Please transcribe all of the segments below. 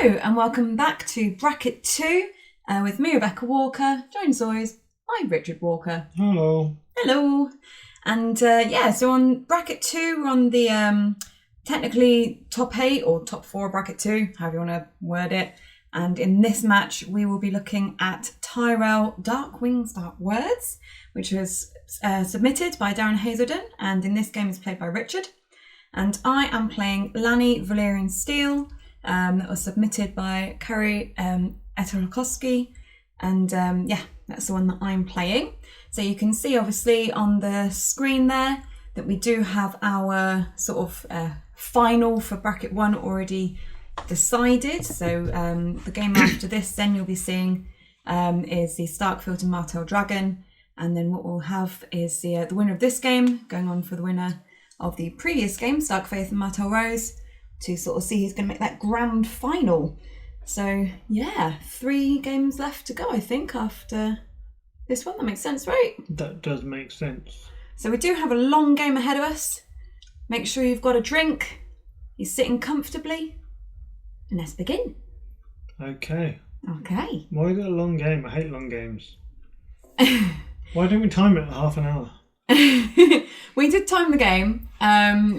Hello and welcome back to Bracket 2 with me, Rebecca Walker, joined as always by Richard Walker. Hello. Hello. And so on Bracket 2, we're on the technically top 8 or top 4 Bracket 2, however you want to word it. And in this match, we will be looking at Tyrell Dark Wings, Dark Words, which was submitted by Darren Hazelden, and in this game is played by Richard. And I am playing Lanni Valyrian Steel, that was submitted by Kari Etelakoski, and that's the one that I'm playing. So you can see obviously on the screen there that we do have our sort of final for Bracket 1 already decided. So the game after this then you'll be seeing is the Starkfield and Martell Dragon, and then what we'll have is the winner of this game going on for the winner of the previous game, Starkfaith and Martell Rose, to sort of see who's going to make that grand final. So yeah, 3 games left to go, I think, after this one. That makes sense, right? That does make sense. So we do have a long game ahead of us. Make sure you've got a drink, you're sitting comfortably, and let's begin. Okay. Why is it a long game? I hate long games. Why don't we time it at half an hour? We did time the game.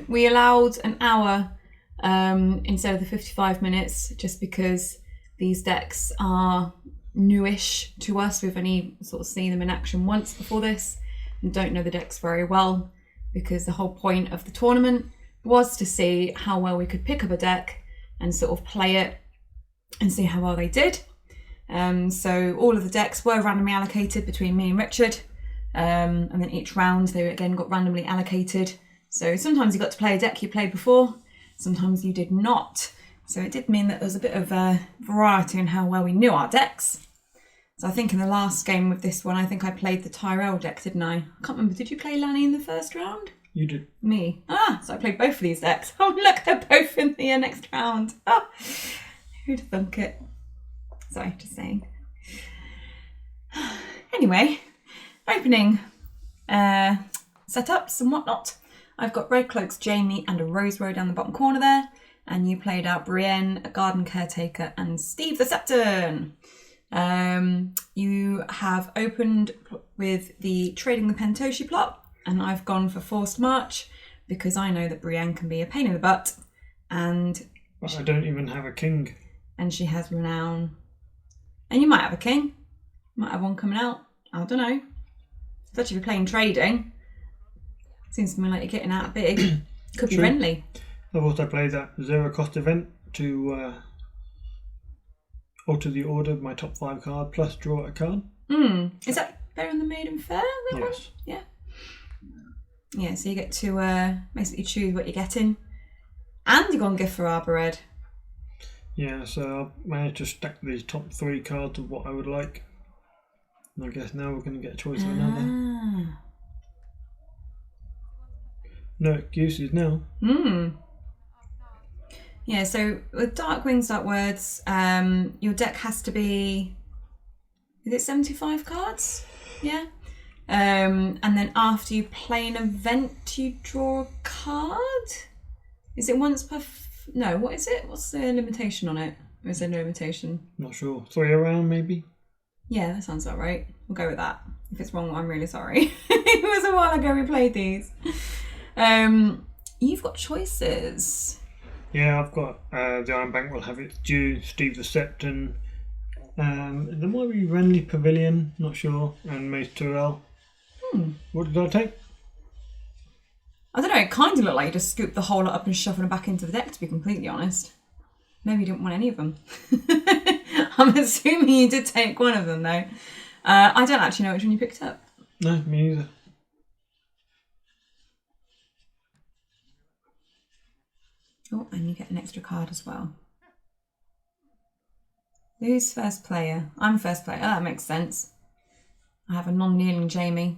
We allowed an hour instead of the 55 minutes, just because these decks are newish to us. We've only sort of seen them in action once before this and don't know the decks very well, because the whole point of the tournament was to see how well we could pick up a deck and sort of play it and see how well they did. So all of the decks were randomly allocated between me and Richard, and then each round they again got randomly allocated. So sometimes you got to play a deck you played before, sometimes you did not. So it did mean that there was a bit of variety in how well we knew our decks. So I think in the last game with this one, I think I played the Tyrell deck, didn't I? I can't remember, did you play Lanni in the first round? You did. Me. So I played both of these decks. Oh look, they're both in the next round. Oh, who'd thunk it? Sorry, just saying. Anyway, opening setups and whatnot. I've got Red Cloaks, Jamie, and a Rose Row down the bottom corner there. And you played out Brienne, a Garden Caretaker, and Steve the Septon. You have opened with the Trading the Pentoshi plot, and I've gone for Forced March because I know that Brienne can be a pain in the butt, and But I don't even have a king. And she has Renown. And you might have a king. You might have one coming out. I don't know. Especially if you're playing trading. Seems to me like you're getting out big. Could be Renly. I've also played that 0 cost event to alter the order of my top 5 card plus draw a card. Is that better than the Maiden Fair? That yes. One? Yeah. Yeah, so you get to basically choose what you're getting. And you've gone gift for Arbored. Yeah, so I managed to stack these top 3 cards of what I would like. And I guess now we're going to get a choice of another. No excuses now. Yeah, so with Dark Wings, Dark Words, your deck has to be, is it 75 cards? Yeah. And then after you play an event, you draw a card? Is it once per... No, what is it? What's the limitation on it? Or is there no limitation? Not sure. 3 around maybe? Yeah, that sounds about right. We'll go with that. If it's wrong, I'm really sorry. It was a while ago we played these. You've got choices. Yeah, I've got the Iron Bank will have its due, Steve the Septon. There might be Renly Pavilion, not sure, and Mace Tyrell. What did I take? I don't know, it kind of looked like you just scooped the whole lot up and shuffled them back into the deck, to be completely honest. Maybe you didn't want any of them. I'm assuming you did take one of them, though. I don't actually know which one you picked up. No, me neither. Oh, and you get an extra card as well. Who's first player? I'm first player. Oh, that makes sense. I have a non-kneeling Jamie.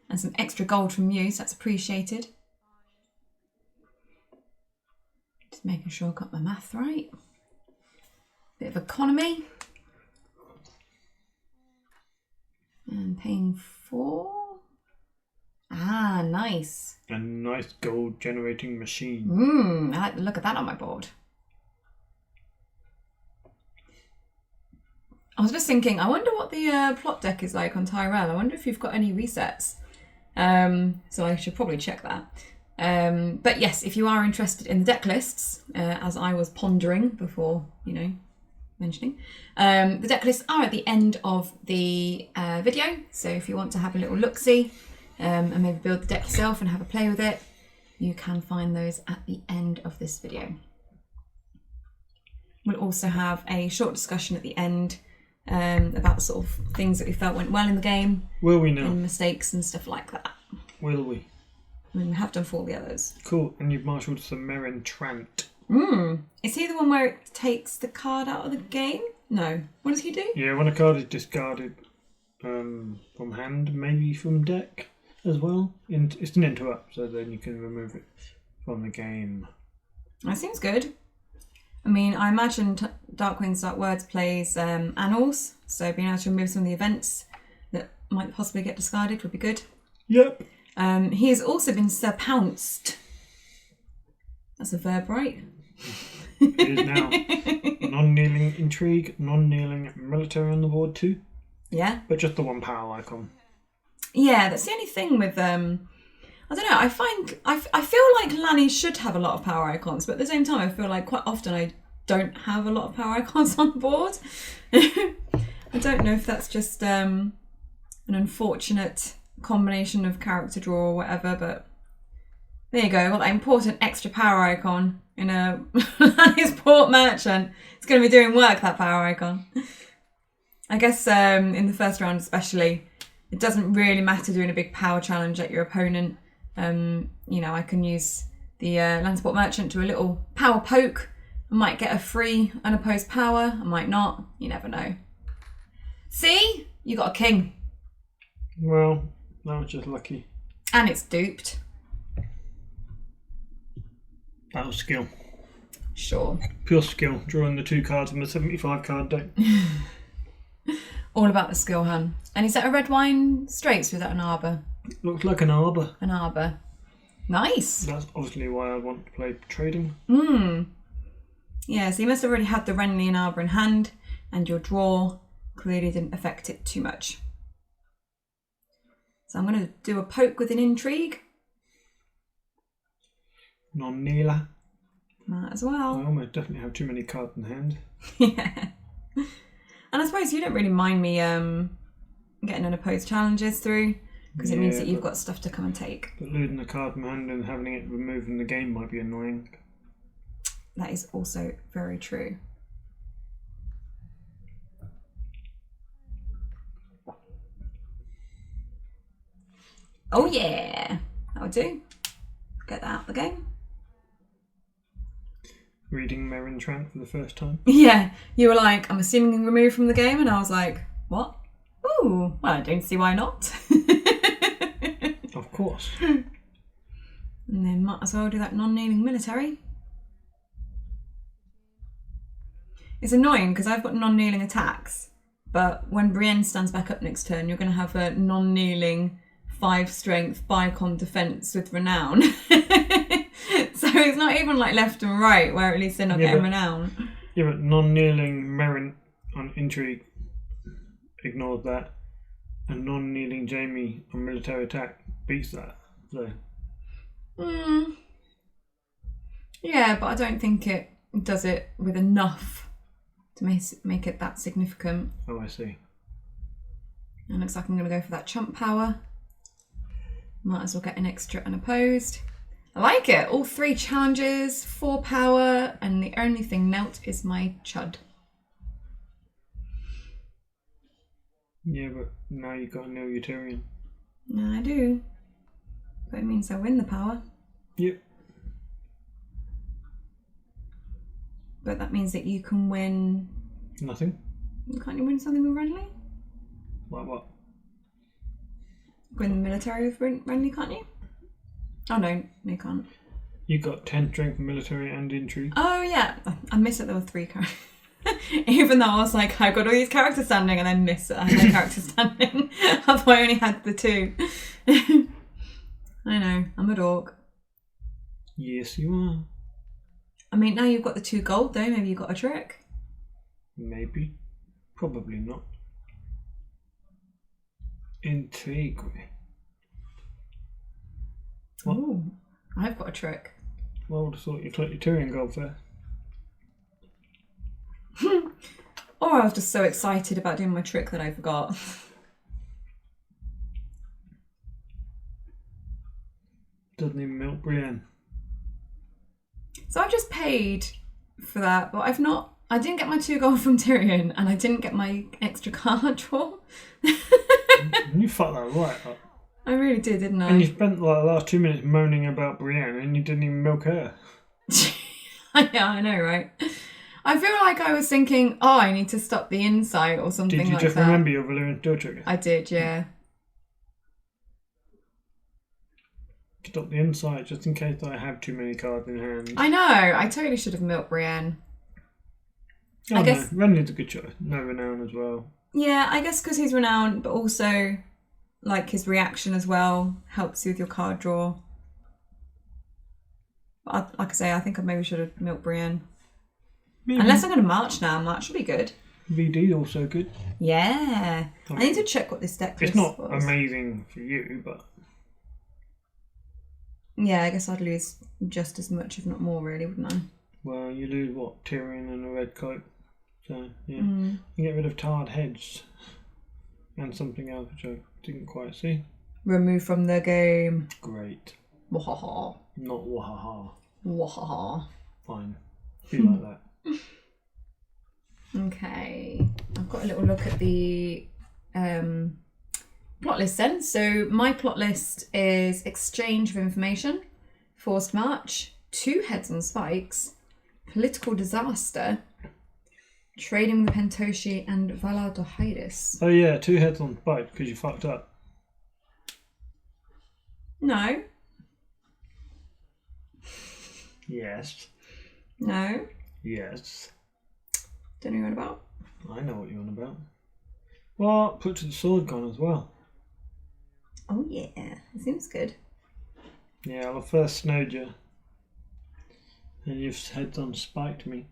And some extra gold from you, so that's appreciated. Just making sure I got my math right. Bit of economy. And paying 4. Ah, nice. A nice gold generating machine. I like the look of that on my board. I was just thinking, I wonder what the plot deck is like on Tyrell. I wonder if you've got any resets. So I should probably check that. But yes, if you are interested in the deck lists, as I was pondering before, mentioning, the deck lists are at the end of the video. So if you want to have a little look-see and maybe build the deck yourself and have a play with it, you can find those at the end of this video. We'll also have a short discussion at the end about the sort of things that we felt went well in the game. Will we now? And mistakes and stuff like that. Will we? I mean, we have done for all the others. Cool. And you've marshalled some Meryn Trant. Is he the one where it takes the card out of the game? No. What does he do? Yeah, when a card is discarded from hand, maybe from deck as well. It's an interrupt, so then you can remove it from the game. That seems good. I mean, I imagine Darkwing's Dark Words plays Annals, so being able to remove some of the events that might possibly get discarded would be good. Yep. He has also been surpounced. That's a verb, right? It is now. Non-kneeling intrigue, non-kneeling military on the board too. Yeah. But just the one power icon. Yeah, that's the only thing with I don't know, I feel like Lanni should have a lot of power icons, but at the same time I feel like quite often I don't have a lot of power icons on board. I don't know if that's just an unfortunate combination of character draw or whatever, but there you go. Got that important extra power icon in a Lanni's Port Merchant. It's going to be doing work, that power icon. I guess in the first round especially, it doesn't really matter doing a big power challenge at your opponent. I can use the Lanni's Port Merchant to a little power poke. I might get a free unopposed power. I might not. You never know. See? You got a king. Well, that was just lucky. And it's duped. That was skill. Sure. Pure skill. Drawing the 2 cards from the 75 card deck. All about the skill, hun. And is that a red wine straights or is that an arbor? Looks like an arbor. An arbor. Nice. That's obviously why I want to play trading. Yeah, so you must have already had the Renly and arbor in hand, and your draw clearly didn't affect it too much. So I'm going to do a poke with an intrigue. Non-kneeler. Might as well. I almost definitely have too many cards in hand. Yeah. And I suppose you don't really mind me getting unopposed challenges through, because it means that you've got stuff to come and take. But losing the card from hand and having it removed from the game might be annoying. That is also very true. Oh yeah, that would do. Get that out of the game. Reading Meryn Trant for the first time. Yeah, you were like, I'm assuming removed from the game, and I was like, what? Ooh, well, I don't see why not. Of course. And then might as well do that non-kneeling military. It's annoying because I've got non-kneeling attacks, but when Brienne stands back up next turn, you're going to have a non-kneeling 5 strength Bicon defense with renown. So it's not even like left and right, where at least they're not getting renown. Yeah, but non-kneeling Meryn on intrigue ignores that, and non-kneeling Jaime on military attack beats that. So. Yeah, but I don't think it does it with enough to make it that significant. Oh, I see. And looks like I'm going to go for that chump power. Might as well get an extra unopposed. I like it. All 3 challenges, 4 power, and the only thing knelt is my chud. Yeah, but now you've got a nil Utarian. I do. But it means I win the power. Yep. But that means that you can win... Nothing. Can't you win something with Renly? Like what? Win the military with Renly, can't you? Oh no, you can't. You got 10 strength military and intrigue. Oh yeah, I missed it. There were 3 characters. Even though I was like, I've got all these characters standing, and then missed it. I had no characters standing. I thought I only had the 2. I know, I'm a dork. Yes, you are. I mean, now you've got the 2 gold though. Maybe you've got a trick. Maybe. Probably not. Intrigue. What? Ooh, I've got a trick. Well, I would have thought you'd let your Tyrion go first. Or I was just so excited about doing my trick that I forgot. Doesn't even milk Brienne. So I've just paid for that, but I didn't get my 2 gold from Tyrion, and I didn't get my extra card draw. You fucked that right up. I really did, didn't I? And you spent like the last 2 minutes moaning about Brienne and you didn't even milk her. Yeah, I know, right? I feel like I was thinking, oh, I need to stop the insight or something like that. Did you just remember your Valyrian Steel trigger? I did, yeah. Stop the insight just in case I have too many cards in hand. I know. I totally should have milked Brienne. Oh, I guess Renly's a good choice. No renown as well. Yeah, I guess because he's renowned, but also like his reaction as well helps you with your card draw. But like I say, I think I maybe should have milked Brienne. Maybe. Unless I'm going to march now, March should be good. VD also good. Yeah. I need to check what this deck was. It's not amazing for you, but... Yeah, I guess I'd lose just as much, if not more, really, wouldn't I? Well, you lose, what, Tyrion and a red coat. So, yeah. You get rid of tarred heads. And something else, which I didn't quite see. Remove from the game. Great. Wahaha. Not wahaha. Wahaha. Fine. Be like that. Okay. I've got a little look at the plot list then. So my plot list is exchange of information, forced march, 2 heads on spikes, political disaster, trading with Pentoshi, and Valar Dohaeris. Oh yeah, 2 heads on spikes because you fucked up. No. Yes. No. Yes. Don't know what you're on about. I know what you're on about. Well, put to the sword gone as well. Oh yeah, it seems good. Yeah, well, first snowed you. And you've heads on spiked me.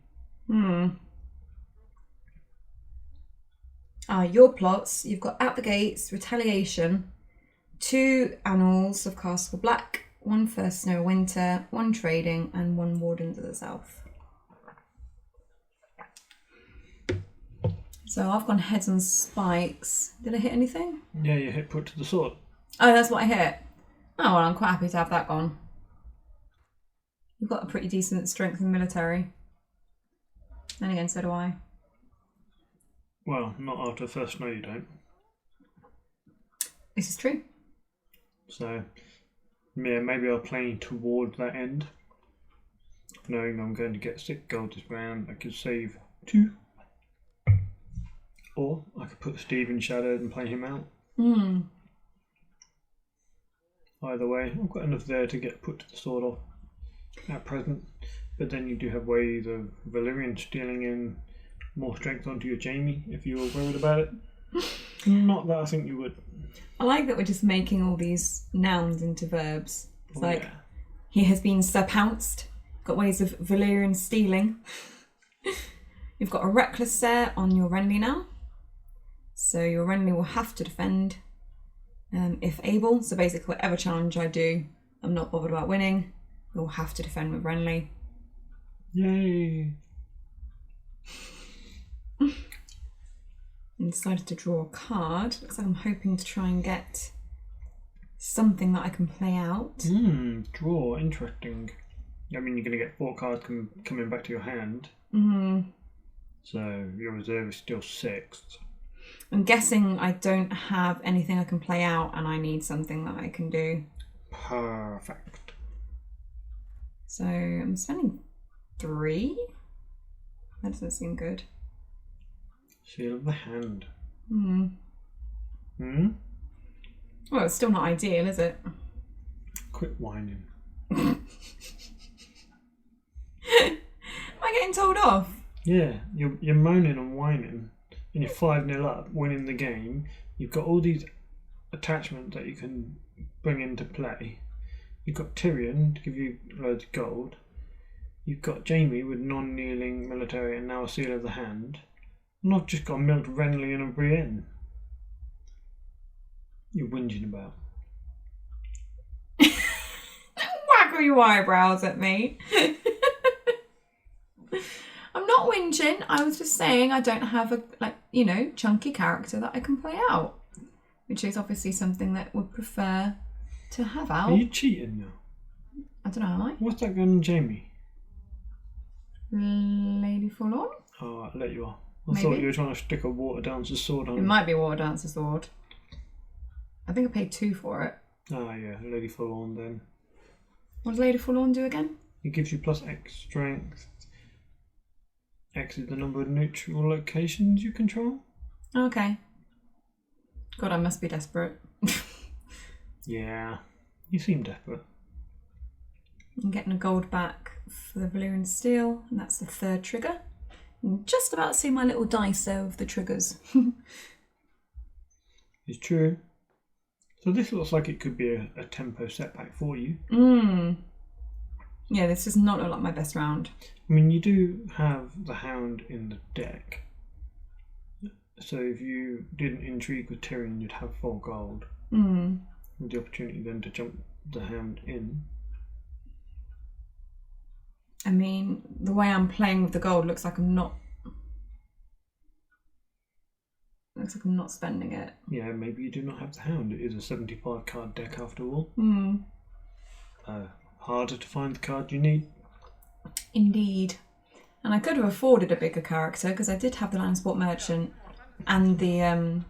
Your plots, you've got At the Gates, Retaliation, 2 Annals of Castle Black, 1 First Snow Winter, 1 Trading, and 1 Wardens of the South. So I've gone heads on spikes. Did I hit anything? Yeah, you hit put to the sword. Oh, that's what I hit. Oh, well, I'm quite happy to have that gone. You've got a pretty decent strength in military. Then again, so do I. Well, not after first snow you don't. This is true. So, yeah, maybe I'll play towards that end. Knowing I'm going to get 6 gold this round, I could save 2. Or I could put Steve in shadowed and play him out. Either way, I've got enough there to get put to the sword off at present. But then you do have ways of Valyrian stealing in more strength onto your Jaime if you were worried about it. Not that I think you would. I like that we're just making all these nouns into verbs. It's he has been surpounced. Got ways of Valyrian stealing. You've got a reckless stare on your Renly now. So your Renly will have to defend if able. So basically whatever challenge I do, I'm not bothered about winning. You'll have to defend with Renly. Yay! And decided to draw a card. Looks like I'm hoping to try and get something that I can play out. Draw. Interesting. I mean, you're going to get 4 cards coming back to your hand. So your reserve is still 6. I'm guessing I don't have anything I can play out and I need something that I can do. Perfect. So I'm spending 3? That doesn't seem good. Seal of the hand. Well, it's still not ideal, is it? Quit whining. Am I getting told off? Yeah, you're moaning and whining, and you're 5-0 up, winning the game. You've got all these attachments that you can bring into play. You've got Tyrion to give you loads of gold. You've got Jaime with non-kneeling military and now a seal of the hand. And I've just got milked Renly and a Brienne. You're whinging about. Waggle your eyebrows at me. I'm not whinging. I was just saying I don't have a chunky character that I can play out, which is obviously something that would prefer to have out. Are you cheating now? I don't know, am I? What's that gun, Jamie? Lady Forlorn? Oh, I'll let you off. I Maybe. thought you were trying to stick a water dancer's sword on It it. might be a Water Dancer sword. I think I paid 2 for it. Ah, yeah, Lady Forlorn then. What does Lady Forlorn do again? It gives you plus X strength. X is the number of neutral locations you control. Okay. God, I must be desperate. Yeah, you seem desperate. I'm getting a gold back for the Valyrian Steel, and that's the 3rd trigger. I'm just about to see my little dice there of the triggers. It's true. So this looks like it could be a tempo setback for you. Yeah, this does not look like my best round. I mean, you do have the Hound in the deck. So if you did an intrigue with Tyrion, you'd have 4 gold. With the opportunity then to jump the Hound in. I mean, the way I'm playing with the gold looks like I'm not spending it. Yeah, maybe you do not have the Hound. It is a 75 card deck after all. Harder to find the card you need. Indeed. And I could have afforded a bigger character because I did have the Landsport Merchant and the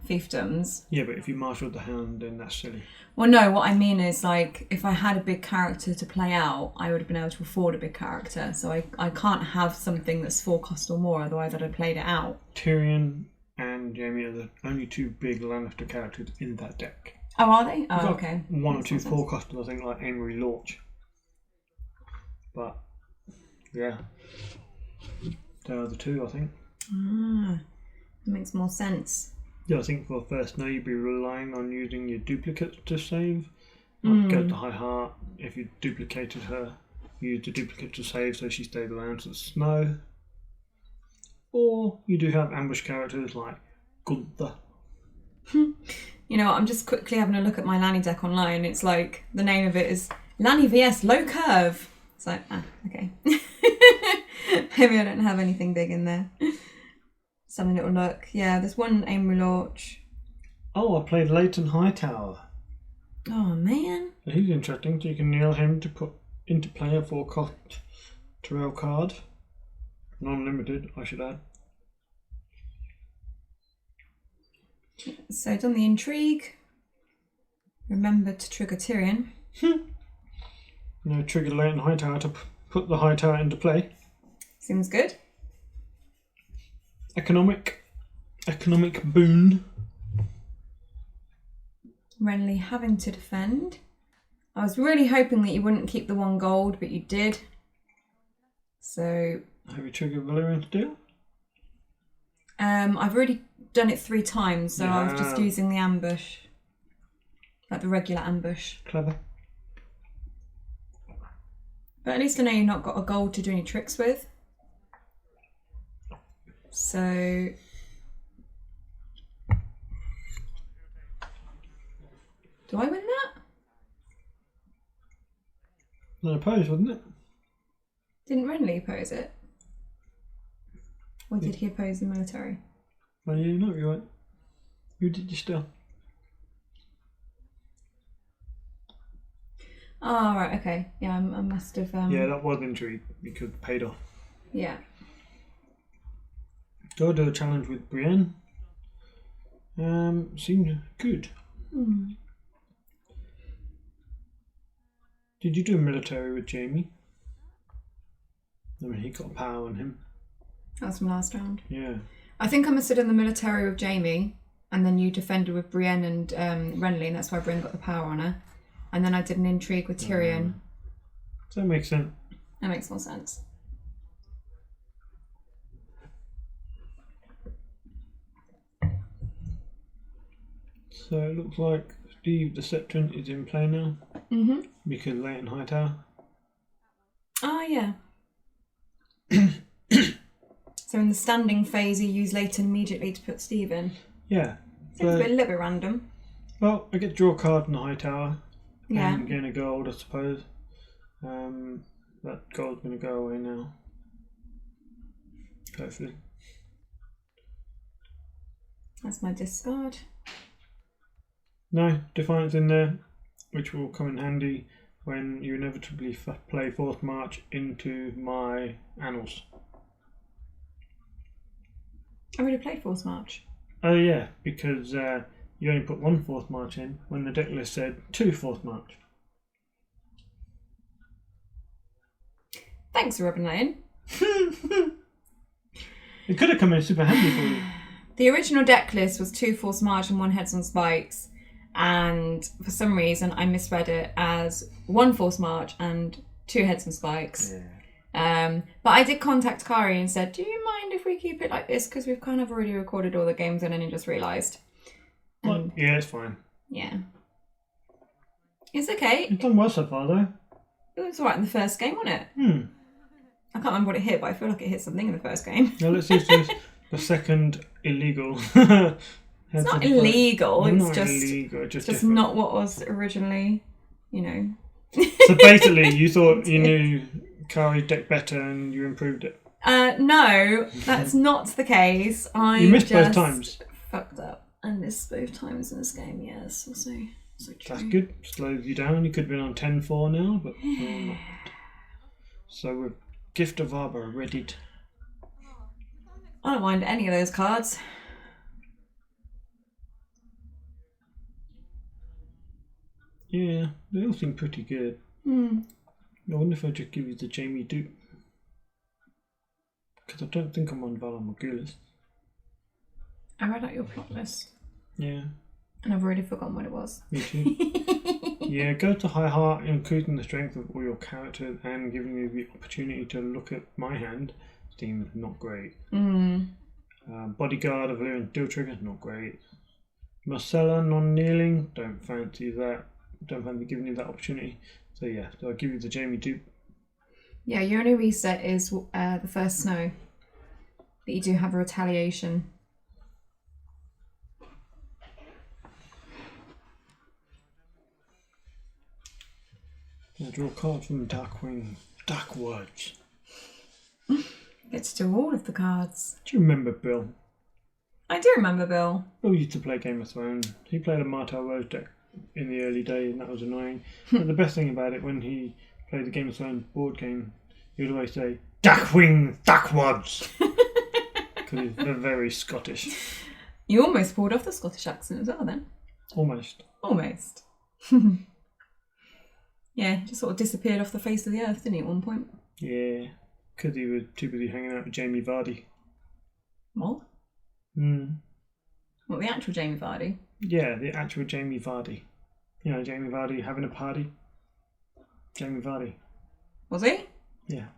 Fiefdoms. Yeah, but if you marshalled the Hound, then that's silly. Well, no, what I mean is, like, if I had a big character to play out, I would have been able to afford a big character. So I can't have something that's 4 cost or more, otherwise I'd have played it out. Tyrion and Jaime are the only 2 big Lannister characters in that deck. Oh, are they? You've Oh, got okay. 1 or Makes 2 more sense. 4 costers, I think, like Amory Lorch. But, yeah. They are the 2, I think. That makes more sense. Yeah, I think for first now you'd be relying on using your duplicates to save. Like go to High Heart. If you duplicated her, use the duplicate to save so she stayed around to the snow. Or you do have ambush characters like Gunther. You know what, I'm just quickly having a look at my Lanni deck online. It's like, the name of it is Lanni vs Low Curve. It's like, okay. Maybe I don't have anything big in there. Something that'll look. Yeah, there's one Amory Lorch. Oh, I played Leighton Hightower. Oh, man. So he's interesting. So you can kneel him to put into play a 4 cost Tyrell card. Non-limited, I should add. So done the intrigue. Remember to trigger Tyrion. Now trigger Leighton Hightower to put the Hightower into play. Seems good. Economic boon. Renly having to defend. I was really hoping that you wouldn't keep the 1 gold, but you did. So Have you triggered Valyrian Steel? I've already done it 3 times, so I was just Yeah. using the ambush. Like the regular ambush. Clever. But at least I know you've not got a gold to do any tricks with. So do I win that? No oppose, wasn't it? Didn't Renly oppose it? Or did he oppose the military? Well, you know you went. You did your stuff. Oh, right, okay. Yeah, I must have... Yeah, that was intrigue because it paid off. Yeah. Go do a challenge with Brienne. Seemed good. Did you do military with Jaime? I mean, he got power on him. That's from last round. Yeah. I think I must have done the military with Jaime, and then you defended with Brienne and Renly, and that's why Brienne got the power on her. And then I did an intrigue with Tyrion. Does that make sense? That makes more sense. So it looks like Steve the Septon is in play now. Because Leighton Hightower. Oh, yeah. So in the standing phase, you use Leighton immediately to put Steve in. Yeah. Seems a little bit random. Well, I get to draw a card in the high tower. Yeah. And gain a gold, I suppose. That gold's going to go away now. Hopefully. That's my discard. No, Defiance in there, which will come in handy when you inevitably play Fourth March into my Annals. I already played Fourth March. Oh yeah, because you only put one Fourth March in when the deck list said 2 Fourth March. Thanks for rubbing that in. It could have come in super handy for you. The original deck list was 2 Force March and 1 Heads on Spikes, and for some reason I misread it as 1 Force March and 2 Heads on Spikes. Yeah. But I did contact Kari and said, do you mind if we keep it like this, because we've kind of already recorded all the games and then just realised. Well, yeah, it's fine. Yeah. It's okay. You've done well so far though. It was alright in the first game, wasn't it? I can't remember what it hit, but I feel like it hit something in the first game. Now let's see if there's the second illegal. It's not illegal, it's not just illegal, just different. Not what was originally, So basically you thought you knew Kari's deck better and you improved it. No, that's not the case. You missed both times. Fucked up. I missed both times in this game, yes. Also true. That's good. Slowed you down. You could have been on 10-4 now, but not. So with Gift of Arbor readied. I don't mind any of those cards. Yeah, they all seem pretty good. I wonder if I just give you the Jamie dupe. Because I don't think I'm on Valar Morghulis. I read out your plot list. Yeah. And I've already forgotten what it was. Me too. Yeah, go to High Heart, increasing the strength of all your characters and giving you the opportunity to look at my hand. Seems not great. Bodyguard of Valyrian Steel Trigger, not great. Marcella, non-kneeling, don't fancy that. Don't fancy giving you that opportunity. So yeah, so I'll give you the Jamie dupe. Yeah, your only reset is the first snow. But you do have a retaliation. I'll draw a card from Darkwing. Dark Words. Get to do all of the cards. Do you remember Bill? I do remember Bill. Bill used to play Game of Thrones. He played a Martel Rose deck in the early days, and that was annoying. But the best thing about it, when he played the Game of Thrones board game, he would always say, Darkwing, Darkwads! Because he's very Scottish. You almost pulled off the Scottish accent as well then. Almost. Almost. Yeah, just sort of disappeared off the face of the earth, didn't he, at one point? Yeah, because he was too busy hanging out with Jamie Vardy. What? What, the actual Jamie Vardy? Yeah, the actual Jamie Vardy. You know, Jamie Vardy having a party. Jamie Vardy. Was he? Yeah.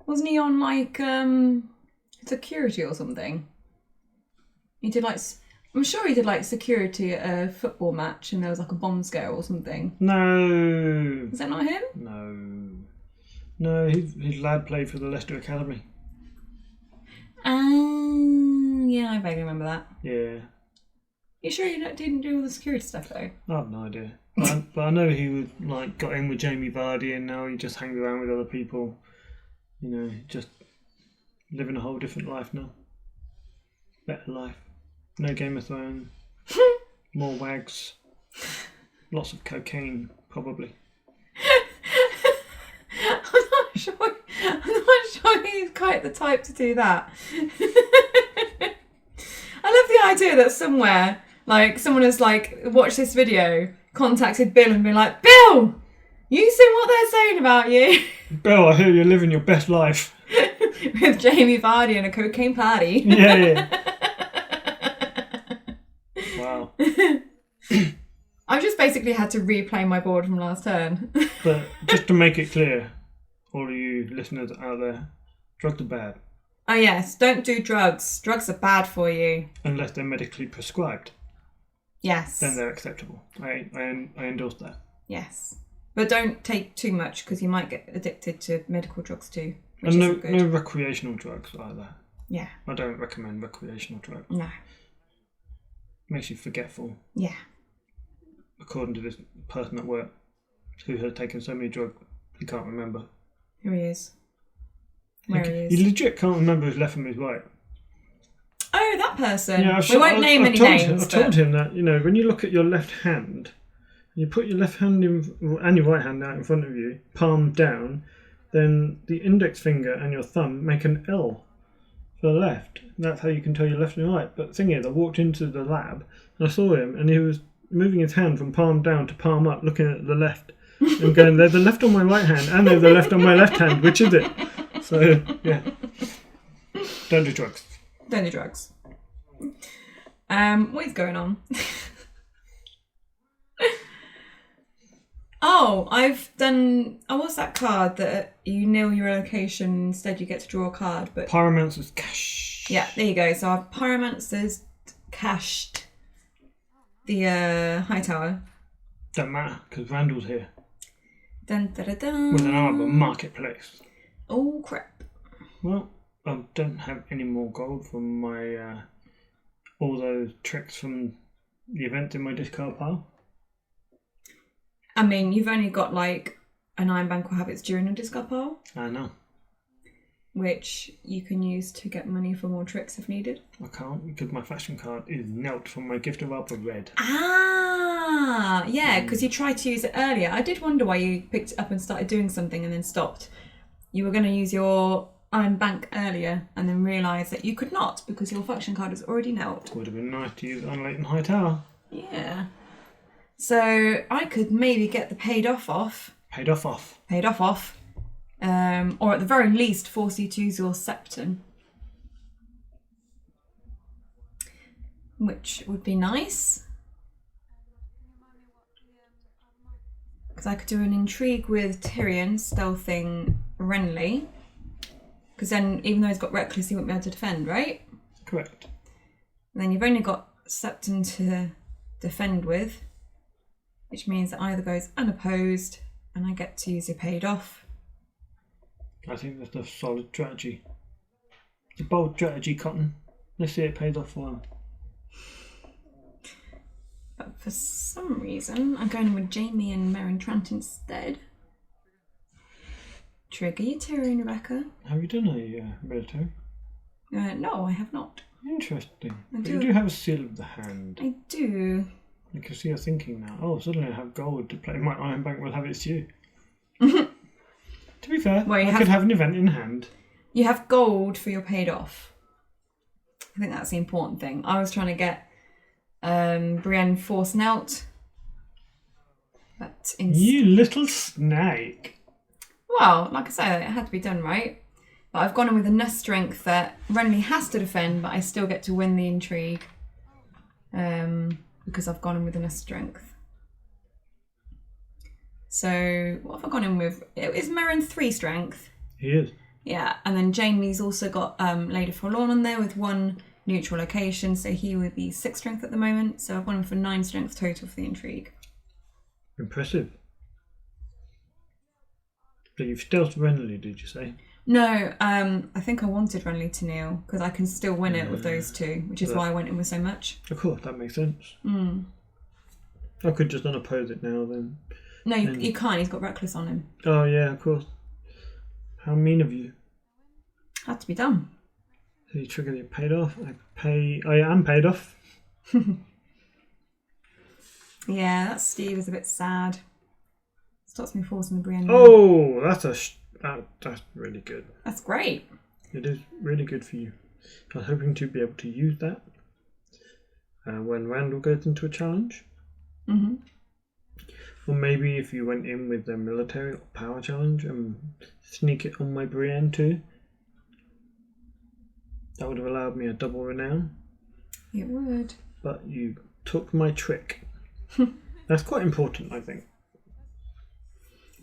Wasn't he on, like, security or something? He did, like... I'm sure he did, like, security at a football match and there was, like, a bomb scare or something. No. Is that not him? No. No, his lad played for the Leicester Academy. Yeah, I vaguely remember that. Yeah. You sure you didn't do all the security stuff, though? I have no idea. But I know he was, like, got in with Jamie Vardy and now he just hangs around with other people. You know, just living a whole different life now. Better life. No Game of Thrones. More wags. Lots of cocaine, probably. I'm not sure he's quite the type to do that. I love the idea that somewhere, like, someone has, like, watched this video, contacted Bill and been like, Bill! You seen what they're saying about you? Bill, I hear you're living your best life. With Jamie Vardy and a cocaine party. Yeah. Wow. I've just basically had to replay my board from last turn. But just to make it clear, all of you listeners out there, drugs are bad. Oh yes, don't do drugs. Drugs are bad for you. Unless they're medically prescribed. Yes. Then they're acceptable. I endorse that. Yes. But don't take too much because you might get addicted to medical drugs too. Which And isn't good. no recreational drugs either. Yeah. I don't recommend recreational drugs. No. Makes you forgetful. Yeah. According to this person at work who has taken so many drugs, he can't remember. Who he is. Where he is. You legit can't remember his left from his right. Oh, that person. Yeah, we won't name any names. I've told him that, when you look at your left hand, you put your left hand and your right hand out in front of you, palm down, then the index finger and your thumb make an L for the left. That's how you can tell your left and right. But the thing is, I walked into the lab and I saw him and he was moving his hand from palm down to palm up, looking at the left and going, there's the left on my right hand and there's the left on my left hand. Which is it? So, yeah. Don't do drugs. Don't do drugs. What is going on? I've done... what's that card that you nil your location, instead you get to draw a card, but... Pyromancer's Cash. Yeah, there you go. So I've Pyromancer's cached the High Tower. Don't matter, because Randall's here. Dun, da, da, dun. With an arbor marketplace. Oh, crap. Well, I don't have any more gold from my... all those tricks from the event in my discard pile. I mean, you've only got like an Iron Bank or Habits during a discard pile. I know. Which you can use to get money for more tricks if needed. I can't because my faction card is knelt from my Gift of Arbor red. Ah, yeah, because you tried to use it earlier. I did wonder why you picked it up and started doing something and then stopped. You were going to use your Iron Bank earlier and then realised that you could not because your faction card is already knelt. Would have been nice to use it on Leighton High Tower. Yeah. So I could maybe get the paid off. Paid off. Or at the very least force you to use your Septon. Which would be nice. Because I could do an intrigue with Tyrion stealthing Renly. Because then, even though he's got Reckless, he won't be able to defend, right? Correct. And then you've only got Septon to defend with. Which means it either goes unopposed and I get to use your paid off. I think that's a solid strategy. It's a bold strategy, Cotton. Let's see it pays off for him. But for some reason, I'm going with Jamie and Meryn Trant instead. Trigger your Tyrion, Rebecca. Have you done a military? No, I have not. Interesting. But you do have a seal of the hand. I do. You can see her thinking now. Oh, suddenly I have gold to play. My Iron Bank will have its due. To be fair, I could have an event in hand. You have gold for your paid off. I think that's the important thing. I was trying to get Brienne force knelt. But you little snake. Well, like I say, it had to be done right. But I've gone in with enough strength that Renly has to defend, but I still get to win the intrigue. Because I've gone in with enough strength. So, what have I gone in with? Is Meryn 3 strength? He is. Yeah, and then Jamie's also got Lady Forlorn on there with 1 neutral location, so he would be 6 strength at the moment. So I've gone in for 9 strength total for the intrigue. Impressive. So you've stealthed Renly, did you say? No, I think I wanted Renly to kneel because I can still win it with those 2, which is why I went in with so much. Of course, that makes sense. I could just unoppose it now then. No, you can't. He's got Reckless on him. Oh yeah, of course. How mean of you. Had to be done. So you trigger the paid off. I am paid off. Yeah, that Steve is a bit sad. Stops me forcing the Brienne. Oh, that's really good. That's great. It is really good for you. I was hoping to be able to use that when Randall goes into a challenge. Mm-hmm. Or maybe if you went in with the military or power challenge and sneak it on my Brienne too. That would have allowed me a double renown. It would. But you took my trick. That's quite important, I think.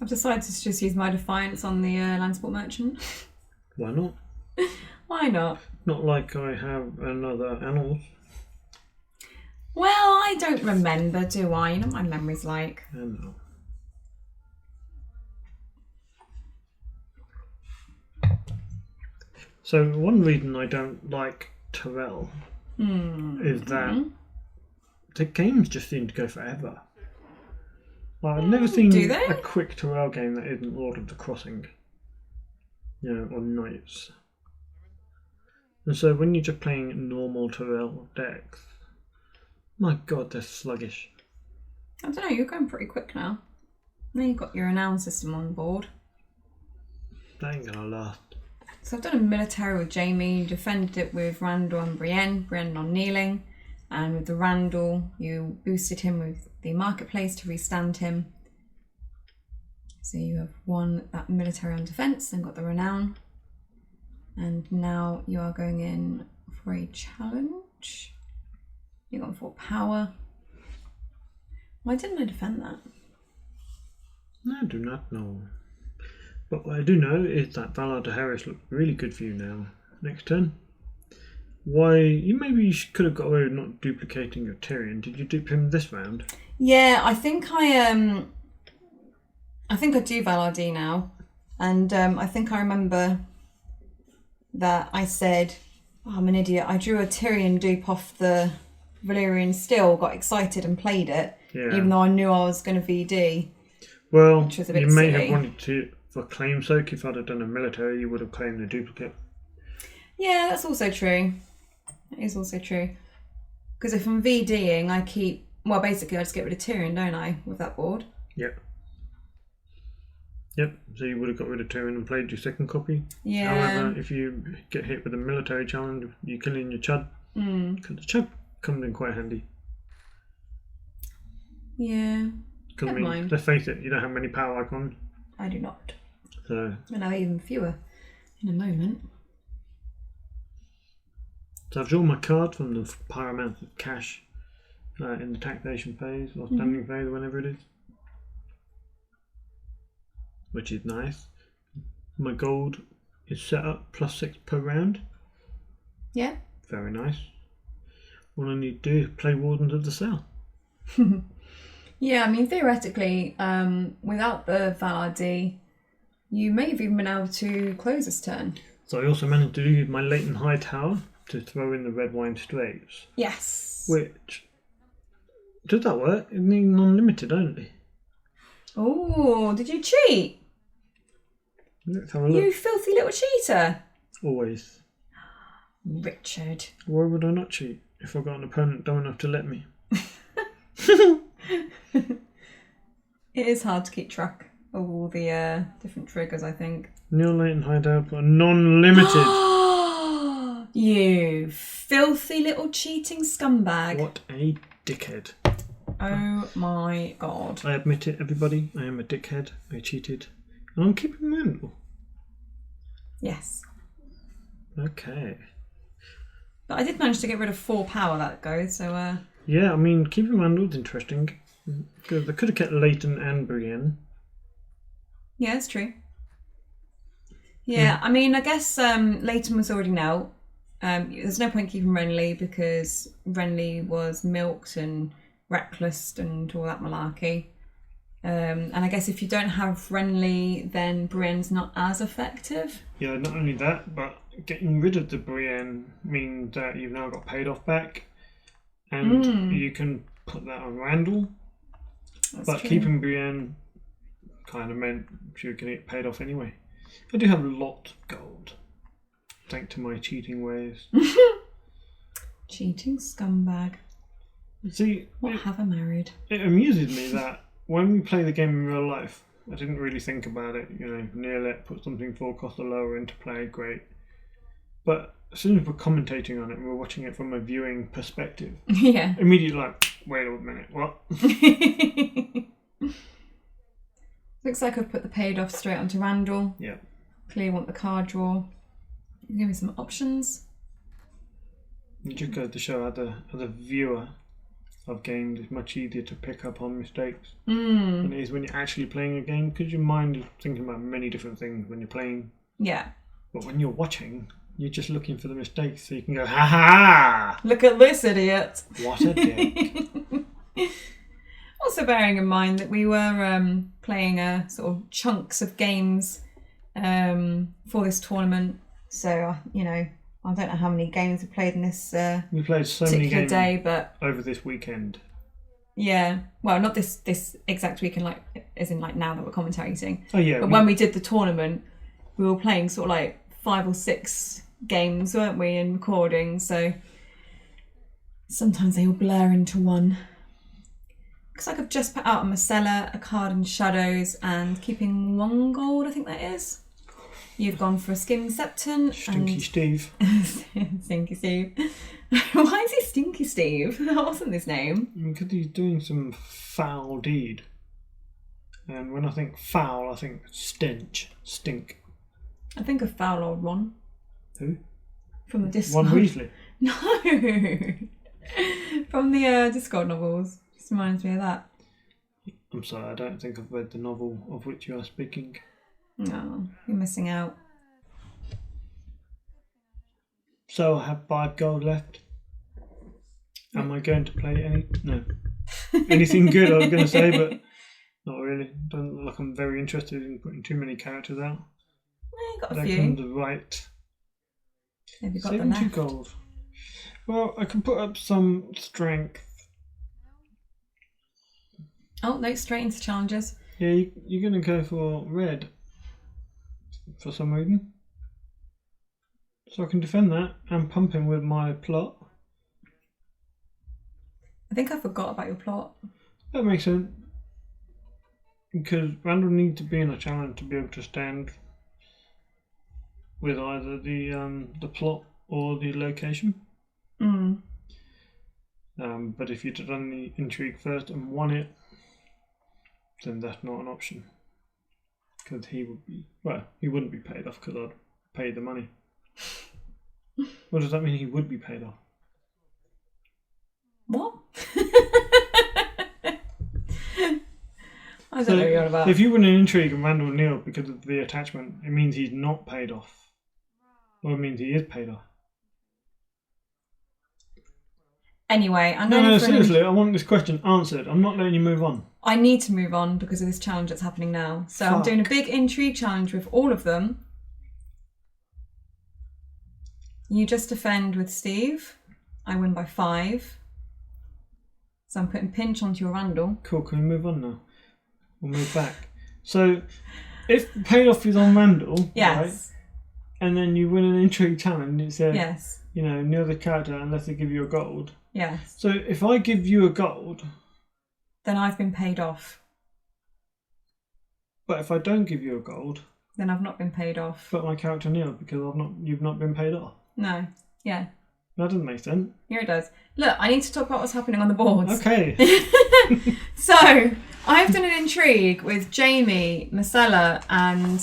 I've decided to just use my Defiance on the Landsport Merchant. Why not? Why not? Not like I have another Annals. Well, I don't remember, do I? You know what my memory's like. I know. So one reason I don't like Tyrell is that the games just seem to go forever. Like, I've never seen a quick Tyrell game that isn't Lord of the Crossing, or Knights. And so when you're just playing normal Tyrell decks, my god, they're sluggish. I don't know, you're going pretty quick now. Now you've got your renown system on board. That ain't gonna last. So I've done a military with Jamie, you defended it with Randall and Brienne on kneeling, and with the Randall you boosted him with the marketplace to restand him. So you have won that military on defence and got the renown. And now you are going in for a challenge. You're going for power. Why didn't I defend that? I do not know. But what I do know is that Valar to Harris looks really good for you now. Next turn. Why, you could have got away with not duplicating your Tyrion. Did you dupe him this round? Yeah, I think I do Valar D now. And I think I remember that I said, I'm an idiot. I drew a Tyrion dupe off the Valyrian Steel, got excited and played it, even though I knew I was going to VD. Well, which was a bit you may silly. have wanted to, for claim sake, if I'd have done a military, you would have claimed the duplicate. Yeah, that's also true. That is also true. Because if I'm VDing, I basically I just get rid of Tyrion, don't I, with that board? Yep. So you would have got rid of Tyrion and played your second copy. Yeah. However, if you get hit with a military challenge, you're killing your Chud. Because the Chud comes in quite handy. Yeah. Because let's face it, you don't have many power icons. I do not. So. And I have even fewer in a moment. So I've drawn my card from the Pyromancer's Cache in the taxation phase or standing phase, whenever it is. Which is nice. My gold is set up +6 per round. Yeah. Very nice. All I need to do is play Wardens of the Cell. Yeah, I mean, theoretically, without the Valar D, you may have even been able to close this turn. So I also managed to use my Leighton High Tower to throw in the Red Wine Straits. Yes. Which, does that work? It needs non-limited only. Oh, did you cheat? Let's have a look. You filthy little cheater. Always. Richard. Why would I not cheat if I've got an opponent dumb enough to let me? It is hard to keep track of all the different triggers, I think. Neil Leighton High Tower for non-limited. You filthy little cheating scumbag. What a dickhead. Oh my god. I admit it, everybody. I am a dickhead. I cheated. And I'm keeping Randall. Yes. Okay. But I did manage to get rid of 4 power that go, so... Yeah, I mean, keeping Randall's interesting. Because I could have kept Leighton and Brienne. Yeah, that's true. Yeah, I mean, I guess Leighton was already out. There's no point keeping Renly because Renly was milked and reckless and all that malarkey. And I guess if you don't have Renly, then Brienne's not as effective. Yeah, not only that, but getting rid of the Brienne means that you've now got paid off back. And you can put that on Randall. But true. Keeping Brienne kind of meant she was going to get paid off anyway. I do have a lot of gold, thanks to my cheating ways. Cheating scumbag. See, what have I married? It amuses me that when we play the game in real life, I didn't really think about it. Neil it, put something 4 cost or lower into play, great. But as soon as we're commentating on it, we're watching it from a viewing perspective. Yeah. Immediately like, wait a minute, what? Looks like I've put the paid off straight onto Randall. Yeah. Clearly want the card draw. Give me some options. It just goes to show as a viewer of games, it's much easier to pick up on mistakes than it is when you're actually playing a game, because your mind is thinking about many different things when you're playing. Yeah. But when you're watching, you're just looking for the mistakes, so you can go, ha ha! Look at this idiot. What a dick. Also bearing in mind that we were playing sort of chunks of games for this tournament So, you know, I don't know how many games we played in this We played so many particular games day, but over this weekend. yeah. Well, not this exact weekend, like as in like now that we're commentating. Oh yeah. But when we did the tournament, we were playing sort of like 5 or 6 games, weren't we, in recording? So sometimes they all blur into one. Looks like I've just put out a Marcella, a card in Shadows, and keeping 1 gold, I think that is. You've gone for a Skimming Septon. Stinky Steve. Stinky Steve. Why is he Stinky Steve? That wasn't his name. Because he's doing some foul deed. And when I think foul, I think stench, stink. I think of foul old Ron. Who? From the Discord. Ron Weasley. No. From the Discord novels. Just reminds me of that. I'm sorry, I don't think I've read the novel of which you are speaking. No, you're missing out. So I have 5 gold left. Am I going to play any? No. Anything good I was going to say, but not really. Doesn't look like I'm very interested in putting too many characters out. You got a That few. comes right. Have you got the 70 left? gold. Well, I can put up some strength. Oh, no, straight into challenges. Yeah, you're going to go for red. For some reason. So I can defend that and pump him with my plot. I think I forgot about your plot. That makes sense. Because Randall needs to be in a challenge to be able to stand with either the plot or the location. Mm. But if you'd done the intrigue first and won it, then that's not an option. Because he wouldn't be paid off because I'd pay the money. What does that mean? He would be paid off? What? I don't know what you're on about. If you win an intrigue and Randall Neal because of the attachment, it means he's not paid off. Or it means he is paid off. Anyway, I'm No, going for seriously, I want this question answered. I'm not letting you move on. I need to move on because of this challenge that's happening now. So I'm doing a big intrigue challenge with all of them. You just defend with Steve. I win by 5. So I'm putting pinch onto your Randall. Cool, can we move on now? We'll move back. So, if paid off is on Randall, Yes. right, and then you win an intrigue challenge, it says, Yes. you know, near the character unless they give you a gold. Yes. So, if I give you a gold, Then I've been paid off. but if I don't give you a gold, Then I've not been paid off. but my character nil because you've not been paid off. No. Yeah. That doesn't make sense. Here it does. Look, I need to talk about what's happening on the boards. Okay. So, I've done an intrigue with Jamie, Marcella, and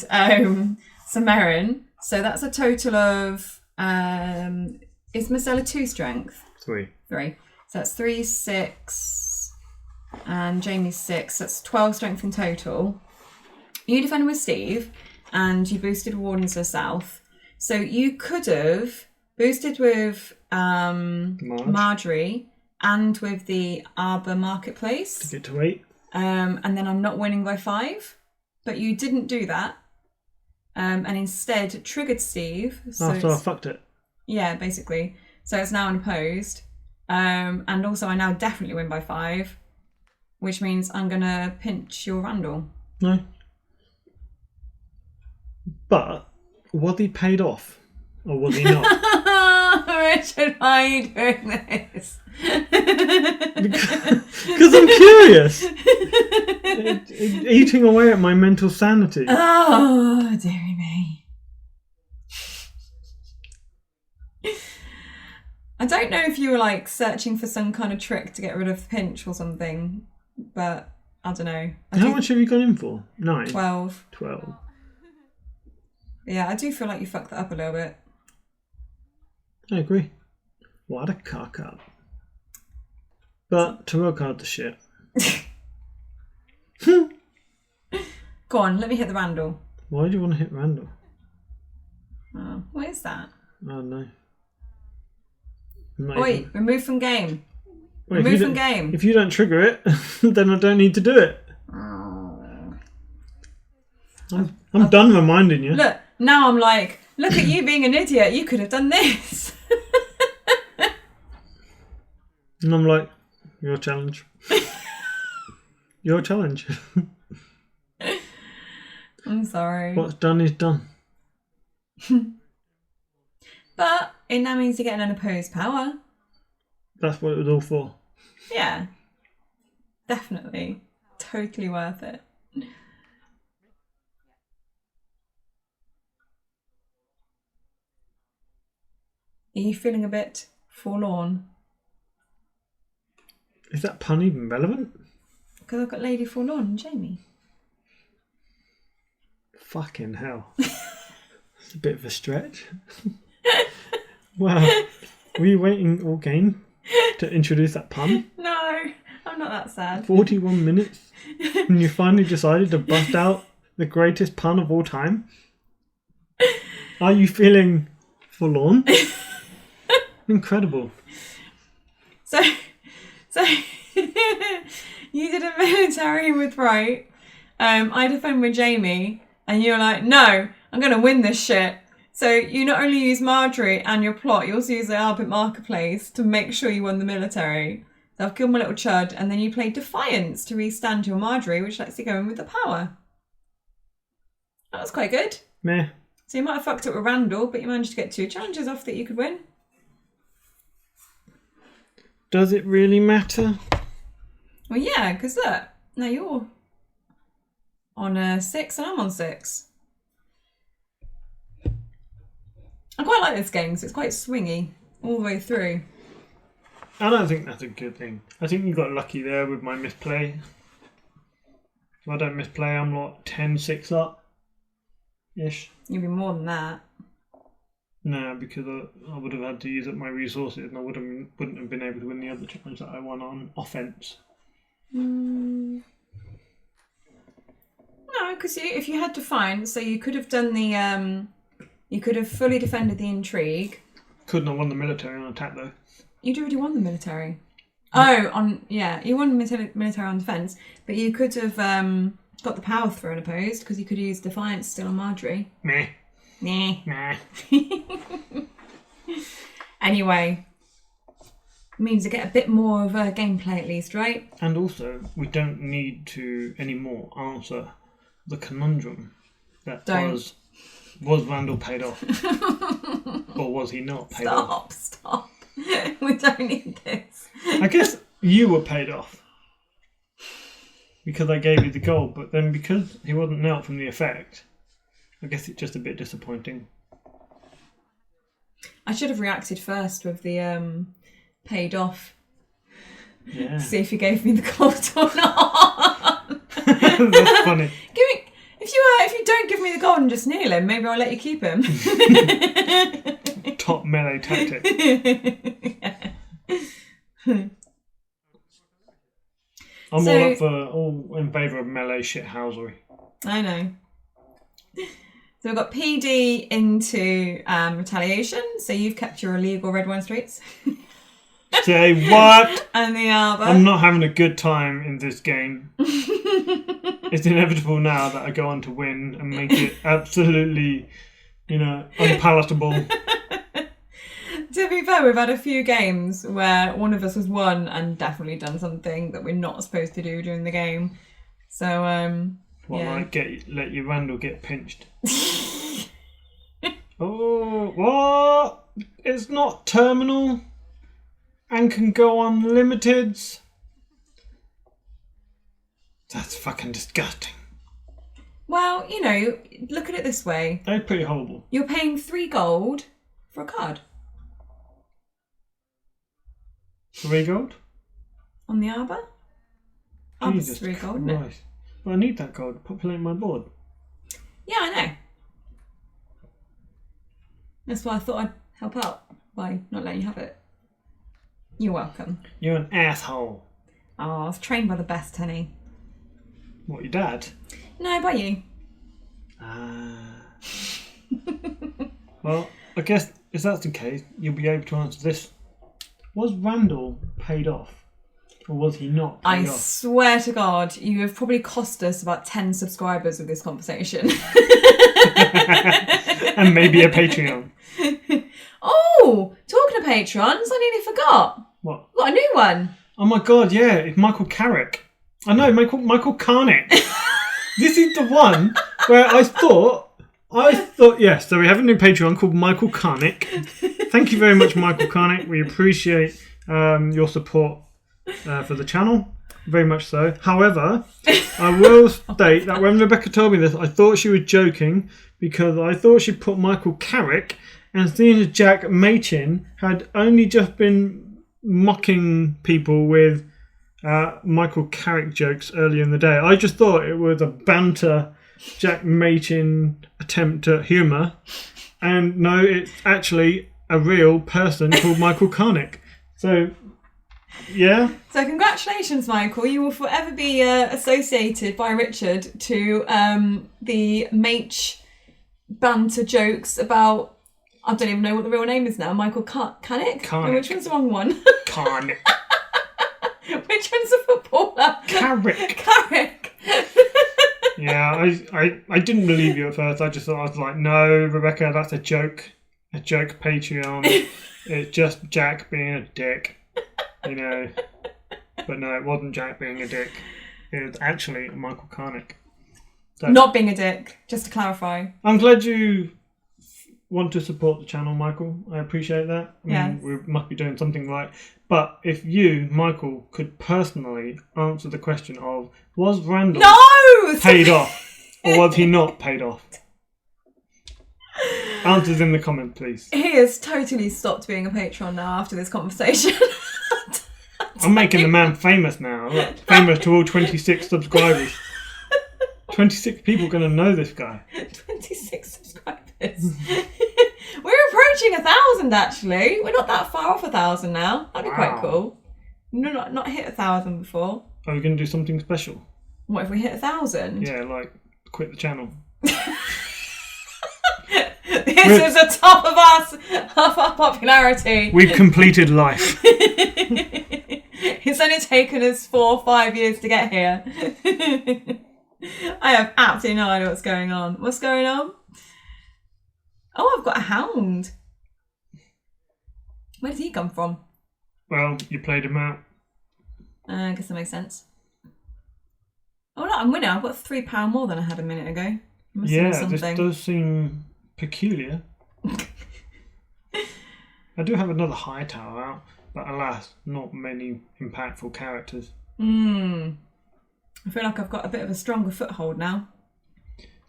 Samarin. So that's a total of is Marcella 2 strength? 3. 3. So that's 3, 6, and Jamie's 6. That's 12 strength in total. You defended with Steve, and you boosted Wardens to the south. So you could have boosted with Marjorie and with the Arbor Marketplace. To get to 8. And then I'm not winning by 5. But you didn't do that. And instead triggered Steve. So I fucked it. yeah, basically. So it's now unopposed. And also I now definitely win by 5. Which means I'm going to pinch your Randall. No. But, was he paid off? Or was he not? Richard, why are you doing this? Because I'm curious. Eating away at my mental sanity. Oh, dearie me. I don't know if you were like searching for some kind of trick to get rid of the pinch or something, but I don't know. How much have you gone in for? 9? 12. 12. Yeah, I do feel like you fucked that up a little bit. I agree. What a cock up. But Tyrell card the shit. Go on, let me hit the Randall. Why do you want to hit Randall? Oh, what is that? I don't know. Wait, remove from game. Wait, remove from game. If you don't trigger it, then I don't need to do it. Oh. I'm done reminding you. Look, now I'm like, Look at you being an idiot. You could have done this. And I'm like, your challenge. Your challenge. I'm sorry. What's done is done. But it now means you're getting unopposed power. That's what it was all for. Yeah. Definitely. Totally worth it. Are you feeling a bit forlorn? Is that pun even relevant? Because I've got Lady Forlorn and Jamie. Fucking hell. It's a bit of a stretch. Wow. Were you waiting all game to introduce that pun? No, I'm not that sad. 41 minutes? And you finally decided to bust out the greatest pun of all time? Are you feeling forlorn? Incredible. So you did a military with Right. I defend with Jamie, and you're like, no, I'm going to win this shit. So you not only use Marjorie and your plot, you also use the Albert Marketplace to make sure you won the military. So I've killed my little chud, and then you played Defiance to restand your Marjorie, which lets you go in with the power. That was quite good. Meh. So you might have fucked up with Randall, but you managed to get 2 challenges off that you could win. Does it really matter? Well, yeah, because look, now you're on 6 and I'm on 6. I quite like this game because it's quite swingy all the way through. I don't think that's a good thing. I think you got lucky there with my misplay. If I don't misplay, I'm like 10-6 up. Ish. You'll be more than that. No, because I would have had to use up my resources and I wouldn't have been able to win the other challenge that I won on offense. No, because if you had Defiance, so you could have done the... you could have fully defended the intrigue. Couldn't have won the military on attack though. You'd already won the military. Oh, you won military on defence, but you could have got the power thrown opposed because you could use Defiance still on Marjorie. Meh. Nah. Nah. Anyway, means I get a bit more of gameplay at least, right? And also, we don't need to anymore answer the conundrum that was Randall paid off? Or was he not paid off? Stop. We don't need this. I guess you were paid off. Because I gave you the gold, but then because he wasn't knelt from the effect, I guess it's just a bit disappointing. I should have reacted first with the paid off. Yeah. See if you gave me the gold or not. That's funny. If you don't give me the gold and just kneel him, maybe I'll let you keep him. Top melee tactic. I'm all in favour of melee shithousery. I know. So we've got PD into retaliation. So you've kept your illegal red wine streets. Say what? And the Arbor. I'm not having a good time in this game. It's inevitable now that I go on to win and make it absolutely, unpalatable. To be fair, we've had a few games where one of us has won and definitely done something that we're not supposed to do during the game. So, like let your Randall get pinched? Oh, what? It's not terminal and can go unlimiteds. That's fucking disgusting. Well, look at it this way. They're pretty horrible. You're paying 3 gold for a card. 3 gold? On the Arbor? Arbor's Jesus 3 gold, isn't it? Christ. Well, I need that gold to populate my board. Yeah, I know. That's why I thought I'd help out by not letting you have it. You're welcome. You're an asshole. Oh, I was trained by the best, honey. What, your dad? No, by you. Well, I guess if that's the case, you'll be able to answer this. Was Randall paid off? Or was he not paid off? I swear to God, you have probably cost us about 10 subscribers with this conversation. And maybe a Patreon. Oh, talking of patrons, I nearly forgot. What? Got a new one. Oh my god, yeah, it's Michael Carrick. I know, Michael Carnick. This is the one where I thought, yes, so we have a new Patreon called Michael Carnick. Thank you very much, Michael Carnick. We appreciate your support for the channel. Very much so. However, I will state that when Rebecca told me this, I thought she was joking because I thought she put Michael Carrick, and seeing as Jack Machin had only just been mocking people with Michael Carrick jokes earlier in the day. I just thought it was a banter Jack Machin attempt at humour, and no, it's actually a real person called Michael Carnick. So, yeah. So congratulations, Michael. You will forever be associated by Richard to the Mach banter jokes about, I don't even know what the real name is now, Michael Carnick? Carnick. Which one's the wrong one? Carnick. Which one's a footballer? Carrick. Yeah, I didn't believe you at first. I was like, no, Rebecca, that's a joke. A joke Patreon. It's just Jack being a dick. You know. But no, it wasn't Jack being a dick. It was actually Michael Carnick. So, not being a dick, just to clarify. I'm glad you want to support the channel, Michael. I appreciate that. I mean, yes. We must be doing something right. But if you, Michael, could personally answer the question of, was Randall paid off or was he not paid off? Answers in the comment, please. He has totally stopped being a patron now after this conversation. I'm making the man famous now. Look, famous to all 26 subscribers. 26 people going to know this guy. 26 subscribers. We're approaching 1,000 actually. We're not that far off 1,000 now. That'd be quite cool. No, not hit 1,000 before. Are we going to do something special? What if we hit 1,000? Yeah, like quit the channel. This is the top of our popularity. We've completed life. It's only taken us 4 or 5 years to get here. I have absolutely no idea what's going on. What's going on? Oh, I've got a hound. Where did he come from? Well, you played him out. I guess that makes sense. Oh, no, I'm winning. I've got £3 more than I had a minute ago. Yeah, this does seem peculiar. I do have another high tower out, but alas, not many impactful characters. I feel like I've got a bit of a stronger foothold now.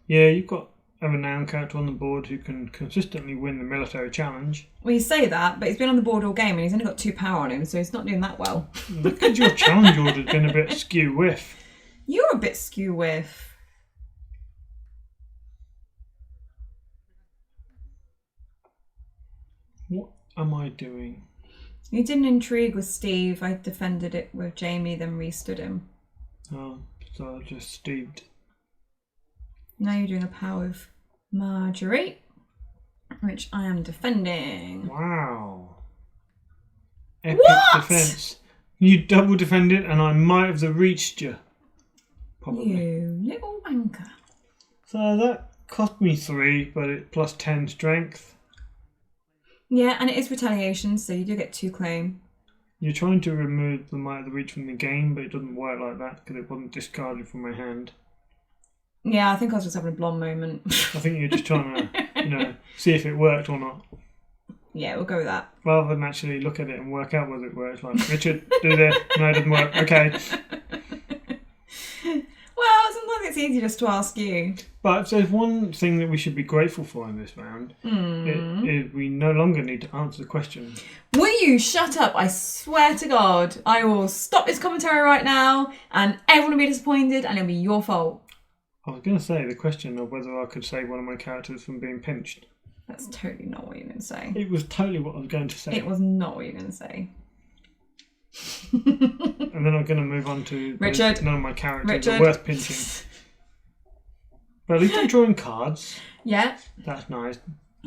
Yeah, you've got a renowned character on the board who can consistently win the military challenge. Well, you say that, but he's been on the board all game and he's only got 2 power on him, so he's not doing that well. Look at your challenge order's been a bit skew-whiff. You're a bit skew-whiff. What am I doing? You did an intrigue with Steve. I defended it with Jamie, then restood him. Oh, so I just Steved. Now you're doing a power of Marjorie, which I am defending. Wow. Epic What? defense. You double defended and I might have reached you. Probably. You little wanker. So that cost me 3, but it plus 10 strength. Yeah, and it is retaliation, so you do get 2 claim. You're trying to remove the Might of the Reach from the game, but it doesn't work like that because it wasn't discarded from my hand. Yeah, I think I was just having a blonde moment. I think you're just trying to, see if it worked or not. Yeah, we'll go with that. Rather than actually look at it and work out whether it works. Like, Richard, do this. No, it doesn't work. Okay. Well, sometimes it's easy just to ask you. But if there's one thing that we should be grateful for in this round, it is we no longer need to answer the question. Will you shut up? I swear to God, I will stop this commentary right now and everyone will be disappointed and it'll be your fault. I was going to say the question of whether I could save one of my characters from being pinched. That's totally not what you're going to say. It was totally what I was going to say. It was not what you're going to say. And then I'm going to move on to Richard. None of my characters Richard. are worth pinching. But at least I'm drawing cards. Yeah. That's nice.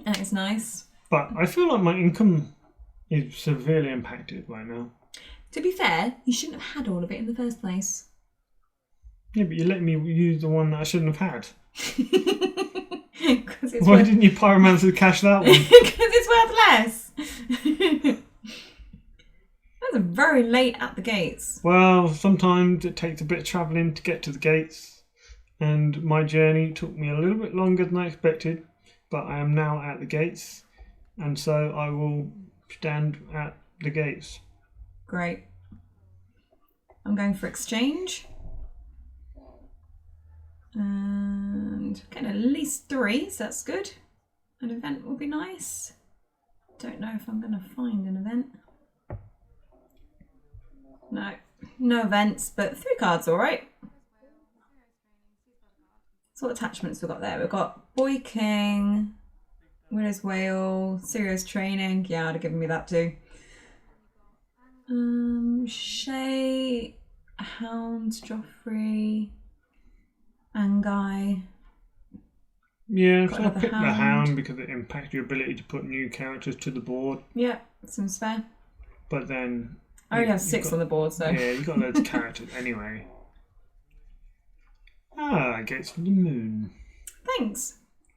That is nice. But I feel like my income is severely impacted right now. To be fair, you shouldn't have had all of it in the first place. Yeah, but you let me use the one that I shouldn't have had. Because it's, Why didn't you pyromancer cash that one? it's worth less. That's very late at the gates. Well, sometimes it takes a bit of travelling to get to the gates, and my journey took me a little bit longer than I expected, but I am now at the gates, and so I will stand at the gates. Great. I'm going for exchange. And getting at least 3, so that's good. An event will be nice. Don't know if I'm going to find an event. No events, but 3 cards, all right. So what attachments we've got there? We've got Boy King, Widow's Wail, Serious Training. Yeah, I'd have given me that too. Shay, Hound, Joffrey, Angai. Yeah, so I picked the Hound because it impacts your ability to put new characters to the board. Yeah, seems fair. But then... I already have 6 on the board, so... Yeah, you've got loads of characters anyway. Gates of the Moon. Thanks.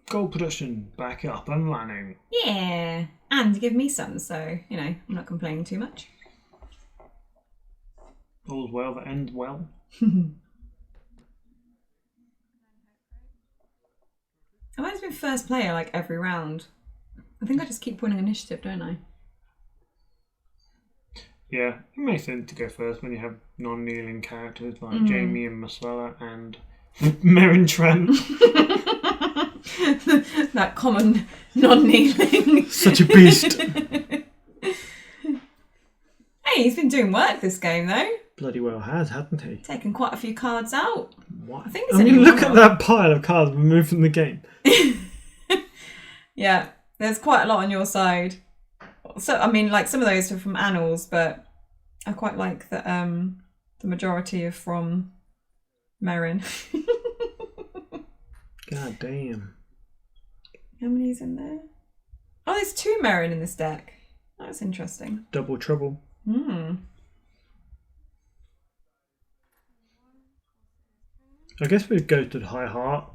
Gold production, back up and running. Yeah, and give me some, so, you know, I'm not complaining too much. All's well that ends well. I've always been first player, like, every round. I think I just keep winning initiative, don't I? Yeah, it makes sense to go first when you have non-kneeling characters like Jamie and Marcella and Meryn Trent. That common non-kneeling. Such a beast. Hey, he's been doing work this game, though. Bloody well has, hasn't he? Taken quite a few cards out. What? I think it's look at that pile of cards removed from the game. Yeah, there's quite a lot on your side. So, I mean, like, some of those are from Annals, but I quite like that the majority are from Meryn. God damn. How many's in there? Oh, there's 2 Meryn in this deck. That's interesting. Double trouble. I guess we'd go to the High Heart,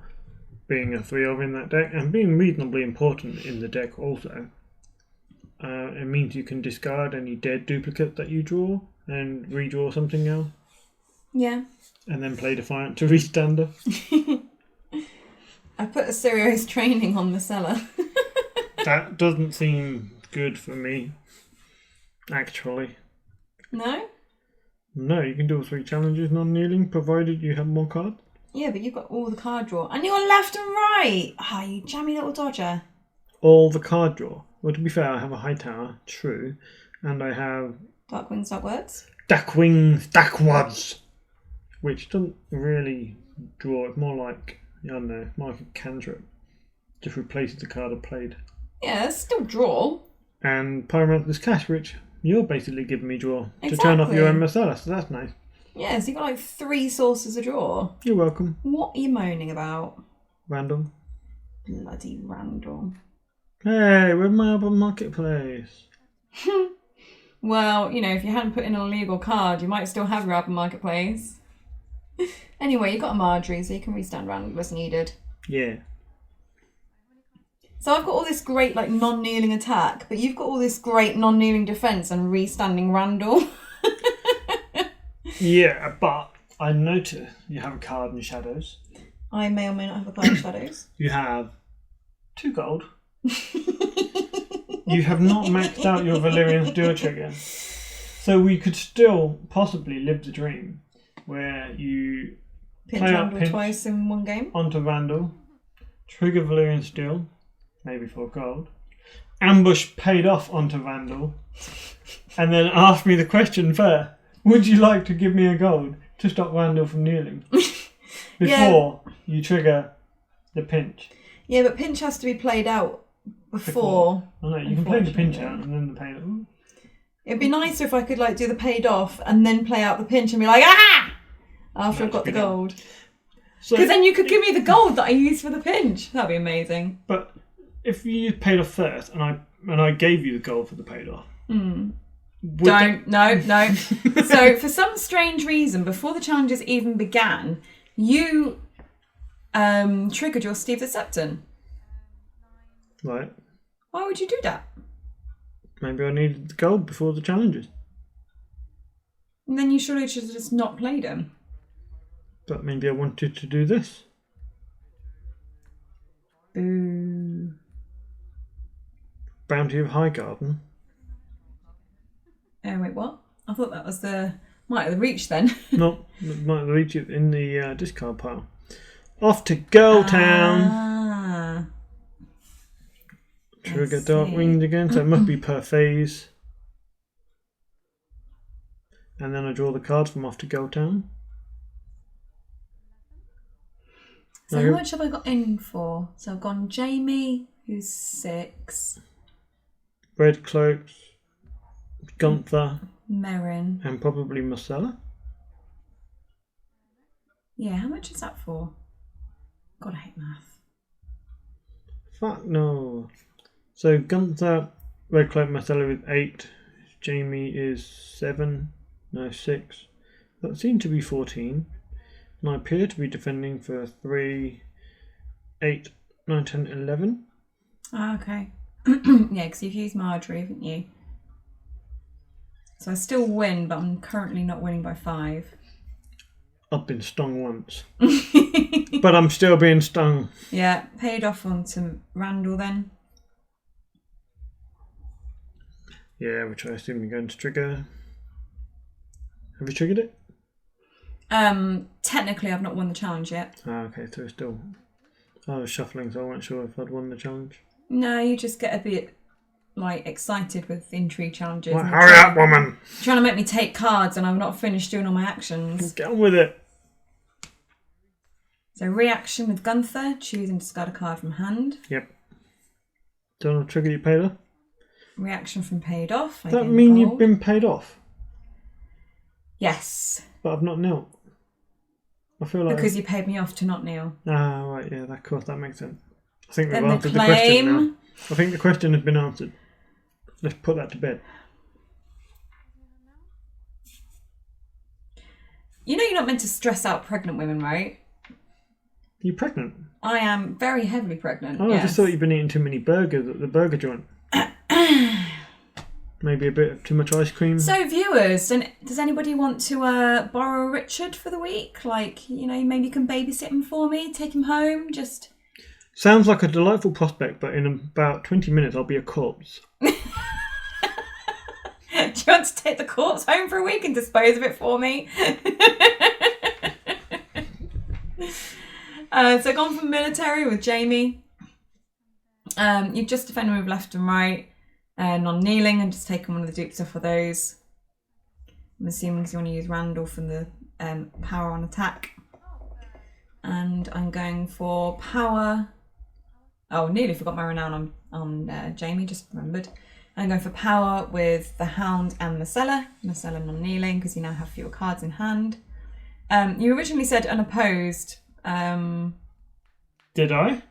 being a 3-of in that deck, and being reasonably important in the deck also. It means you can discard any dead duplicate that you draw and redraw something else. Yeah. And then play Defiant to restand her. I put a serious training on the cellar. That doesn't seem good for me, actually. No? No, you can do all 3 challenges non-kneeling, provided you have more cards. Yeah, but you've got all the card draw. And you're left and right! Ah, you jammy little dodger. All the card draw. Well, to be fair, I have a High Tower, true, and I have... Dark Winds, Dark Words? Darkwings, Darkwords, which doesn't really draw. It's more like, I don't know, more like a cantrip. Just replaces the card I played. Yeah, it's still draw. And Pyromancer's Cash, which you're basically giving me draw Exactly. to turn off your own Marcella, so that's nice. Yeah, so you've got like 3 sources of draw. You're welcome. What are you moaning about? Randall. Bloody Randall. Hey, we're Marble Marketplace. Well, you know, if you hadn't put in an illegal card, you might still have your Apple Marketplace. Anyway, you've got a Marjorie, so you can restand Randall as needed. Yeah. So I've got all this great, like, non-kneeling attack, but you've got all this great non-kneeling defence and restanding Randall. Yeah, but I notice you have a card in Shadows. I may or may not have a card in Shadows. You have 2 gold. You have not maxed out your Valyrian Steel trigger. So we could still possibly live the dream where you Pinch play out Randall twice in one game. onto Randall, trigger Valyrian Steel, maybe for gold, ambush paid off onto Randall, and then ask me the question fair. Would you like to give me a gold to stop Randall from kneeling? Before you trigger the pinch. Yeah, but pinch has to be played out before. Oh no, you can play the pinch out and then the paid off. It'd be nicer if I could like do the paid off and then play out the pinch and be like, ah! After I've got the gold. Because then you could give me the gold that I used for the pinch. That'd be amazing. But if you paid off first and I gave you the gold for the paid off. No. So for some strange reason, before the challenges even began, you triggered your Steve the Septon. Right. Why would you do that? Maybe I needed the gold before the challenges. And then you surely should have just not played them. But maybe I wanted to do this. Boo. Bounty of Highgarden. Oh, wait, what? I thought that was the Might of the Reach then. No, might reach it in the discard pile. Off to Girltown. Ah. Trigger Dark Wings again, so it must be per phase. And then I draw the cards from Off to Girltown. So how much have I got in for? So I've gone Jamie, who's 6. Red Cloaks, Gunther, Merrin. and probably Marcella. Yeah, how much is that for? God, I hate math. Fuck no. So Gunther, Red Cloak, Marcella with 8. Jamie is 7. No, 6. That seemed to be 14. And I appear to be defending for 3, 8, 9, 10, 11. Ah, okay. Yeah, because you've used Marjorie, haven't you? So I still win, but I'm currently not winning by 5. I've been stung once. But I'm still being stung. Yeah, paid off onto Randall then. Yeah, which I assume you're going to trigger. Have you triggered it? Technically I've not won the challenge yet. Ah, okay, so it's still... I was shuffling, so I wasn't sure if I'd won the challenge. No, you just get a bit, like, excited with intrigue challenges. Well, hurry up, woman! Trying to make me take cards and I've not finished doing all my actions. Get on with it! So reaction with Gunther, choose and discard a card from hand. Yep. Don't want to trigger you paid off? Reaction from paid off. Does that mean gold. you've been paid off? Yes. But I've not knelt. I feel like... Because you paid me off to not kneel. Ah, right, yeah, of course, that makes sense. I think we've Then the answered the question claim. now. I think the question has been answered. Let's put that to bed. You know you're not meant to stress out pregnant women, right? Are you pregnant? I am very heavily pregnant. Oh, yes. I just thought you'd been eating too many burgers at the burger joint. Maybe a bit of too much ice cream. So viewers, does anybody want to borrow Richard for the week? Like, you know, maybe you can babysit him for me, take him home, just... Sounds like a delightful prospect, but in about 20 minutes I'll be a corpse. Do you want to take the corpse home for a week and dispose of it for me? So gone from military with Jamie. You've just defended with left and right. Non-kneeling and just taken one of the dupes off of those. I'm assuming you want to use Randall from the power on attack. And I'm going for power. Oh, nearly forgot my renown on Jamie, just remembered. I'm going for power with the Hound and Marcella. Marcella non-kneeling because you now have fewer cards in hand. You originally said unopposed. Did I?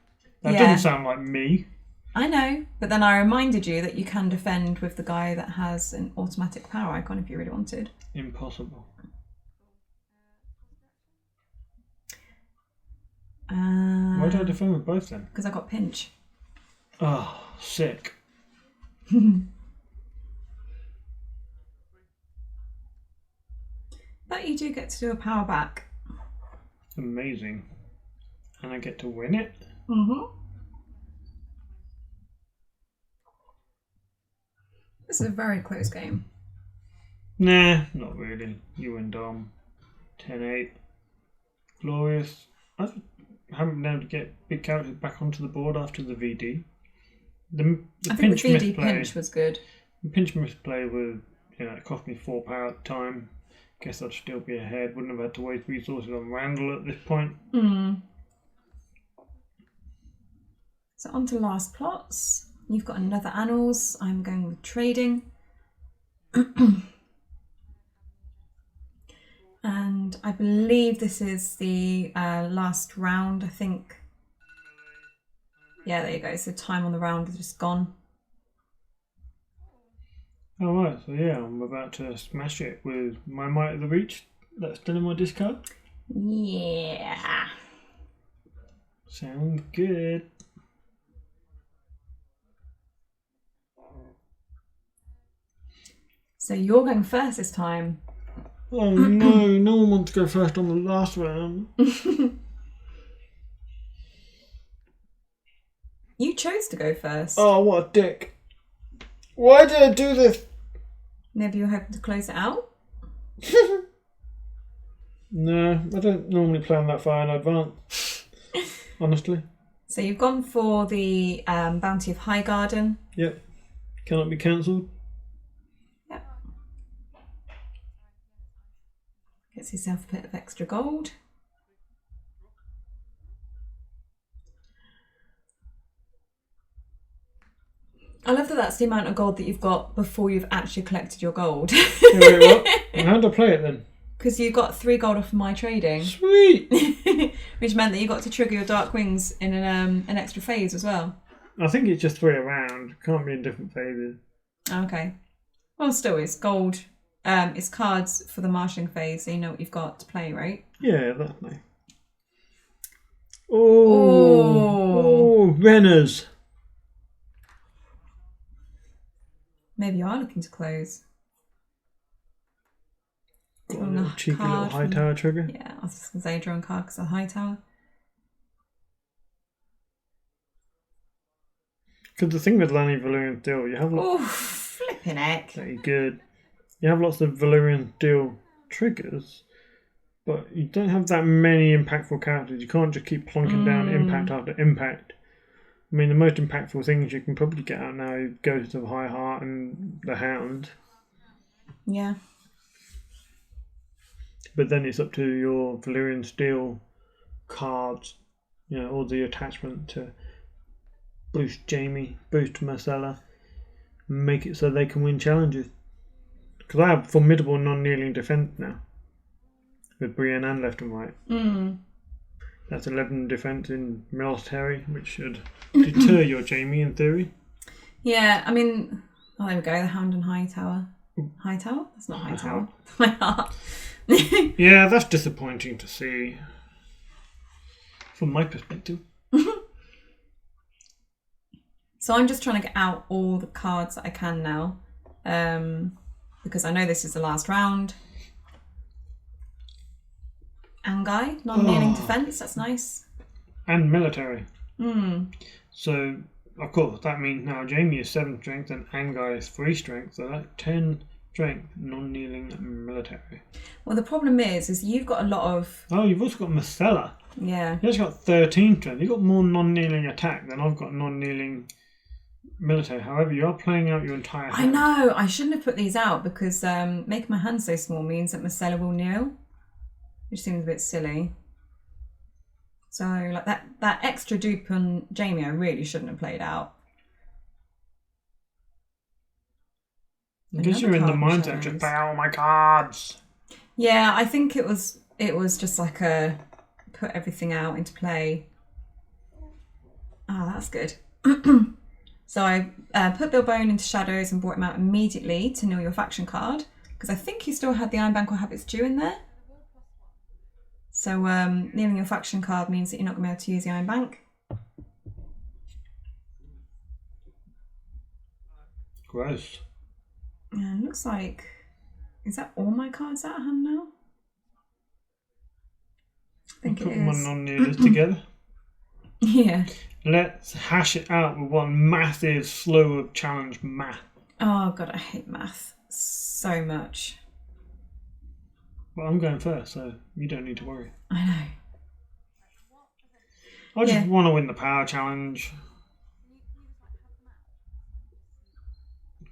That Yeah. doesn't sound like me. I know, but then I reminded you that you can defend with the guy that has an automatic power icon if you really wanted. Impossible. Why did I defend with both then? Because I got pinch. Oh, sick. But you do get to do a power back. Amazing. And I get to win it? Mm-hmm. This is a very close game. Nah, not really. You and Dom. 10-8. Glorious. I haven't been able to get big characters back onto the board after the VD. The I think pinch the VD misplay. pinch was good. The pinch misplay was, it cost me 4 power at the time. Guess I'd still be ahead. Wouldn't have had to waste resources on Randall at this point. So on to last plots. You've got another annals. I'm going with trading. And I believe this is the last round, I think. Yeah, there you go. So time on the round is just gone. Oh right, so yeah, I'm about to smash it with my Might of the Reach. That's still in my discard. Yeah. Sounds good. So you're going first this time. Oh no, no one wants to go first on the last round. You chose to go first. Oh, what a dick. Why did I do this? Maybe you're hoping to close it out? No, I don't normally plan that far in advance. Honestly. So you've gone for the Bounty of Highgarden. Yep. Cannot be cancelled. Yep. Gets yourself a bit of extra gold. I love that that's the amount of gold that you've got before you've actually collected your gold. Yeah, wait, what? How do I play it then? Because you got 3 gold off of my trading. Sweet! Which meant that you got to trigger your Dark Wings in an extra phase as well. I think it's just 3 around. Can't be in different phases. Okay. Well, still, it's gold. It's cards for the marshalling phase, so you know what you've got to play, right? Yeah, that's nice. Oh, Renners. Maybe you are looking to close. Got a little cheeky little high tower trigger. Yeah, I was just going to say draw a card because of high tower. Because the thing with Lanni Valyrian Steel, you have Oh, flipping heck. very good. You have lots of Valyrian Steel triggers, but you don't have that many impactful characters. You can't just keep plonking down impact after impact. I mean, the most impactful things you can probably get out now is Ghost of High Heart and the Hound. Yeah. But then it's up to your Valyrian Steel cards, or the attachment to boost Jaime, boost Marcella, make it so they can win challenges. Because I have formidable non-kneeling defense now with Brienne and left and right. That's 11 defense in military, which should deter your Jaime in theory. Yeah, I mean, oh, there we go, the Hound and High Tower. High Tower? That's not High Tower. My heart. Yeah, that's disappointing to see from my perspective. So I'm just trying to get out all the cards that I can now, because I know this is the last round. Angai, non-kneeling defense, that's nice. And military. So, of course, that means now Jaime is 7 strength and Angai is 3 strength, so that's 10 strength, non-kneeling military. Well, the problem is you've got a lot of... Oh, you've also got Marcella. Yeah. You've got 13 strength. You've got more non-kneeling attack than I've got non-kneeling military. However, you are playing out your entire hand. I know, I shouldn't have put these out because making my hand so small means that Marcella will kneel, which seems a bit silly. So, like that extra dupe on Jaime, I really shouldn't have played out. I guess you're in the mindset just play all my cards. Yeah, I think it was just like a put everything out into play. Ah, that's good. So I put Bilbone into shadows and brought him out immediately to kneel your faction card because I think you still had the Ironbank or Habits Due in there. So kneeling your faction card means that you're not going to be able to use the Ironbank. Gross. Yeah, it looks like... Is that all my cards out of hand now? I think it is. Put my non-kneelers together. Yeah. Let's hash it out with one massive slow of challenge math. Oh god, I hate math so much. Well, I'm going first, so you don't need to worry. I know. I just want to win the power challenge.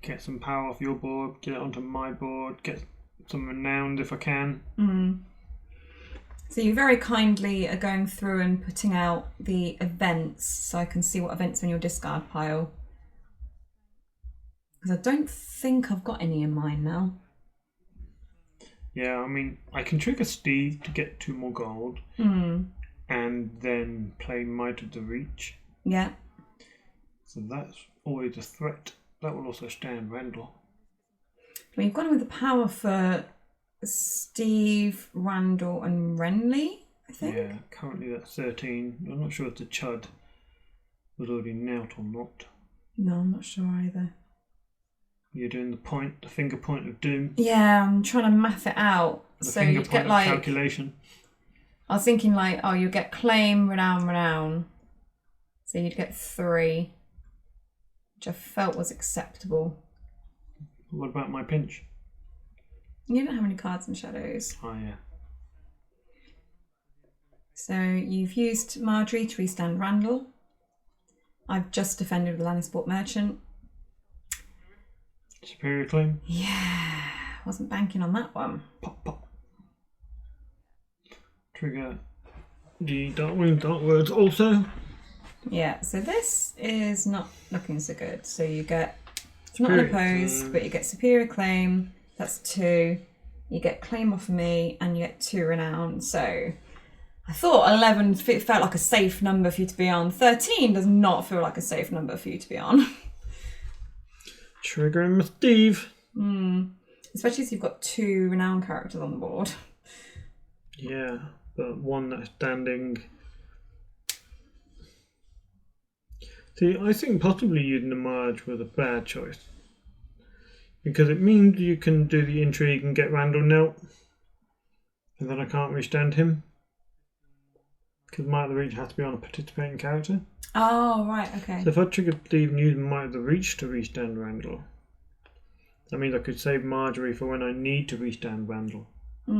Get some power off your board, get it onto my board, get some renowned if I can. So you very kindly are going through and putting out the events so I can see what events are in your discard pile. Because I don't think I've got any in mind now. Yeah, I mean, I can trigger Steve to get 2 more gold. And then play Might of the Reach. Yeah. So that's always a threat. That will also stand Randall. Well, you've gone with the power for Steve, Randall and Renly, I think. Yeah, currently that's 13. I'm not sure if the Chud was already out or not. No, I'm not sure either. You're doing the finger point of doom. Yeah, I'm trying to math it out. The So finger you'd point get of like... calculation. I was thinking like, oh, you get claim, renown. So you'd get 3, which I felt was acceptable. What about my pinch? You don't have any cards in shadows. Oh, yeah. So you've used Marjorie to restand Randall. I've just defended with Lannisport Merchant. Superior claim. Yeah, wasn't banking on that one. Pop, pop. Trigger the Darkwing Dark Words also. Yeah, so this is not looking so good. So you get, it's not unopposed, but you get superior claim. That's 2. You get claim off me, and you get 2 renown. So I thought 11 felt like a safe number for you to be on. 13 does not feel like a safe number for you to be on. Triggering with Steve. Especially if you've got 2 renown characters on the board. Yeah, but one that's standing. See, I think possibly using the Marge was a bad choice. Because it means you can do the intrigue and get Randall knelt. And then I can't restand him. Because Might of the Reach has to be on a participating character. Oh, right, okay. So if I triggered Steve and used Might of the Reach to restand Randall, that means I could save Marjorie for when I need to restand Randall. I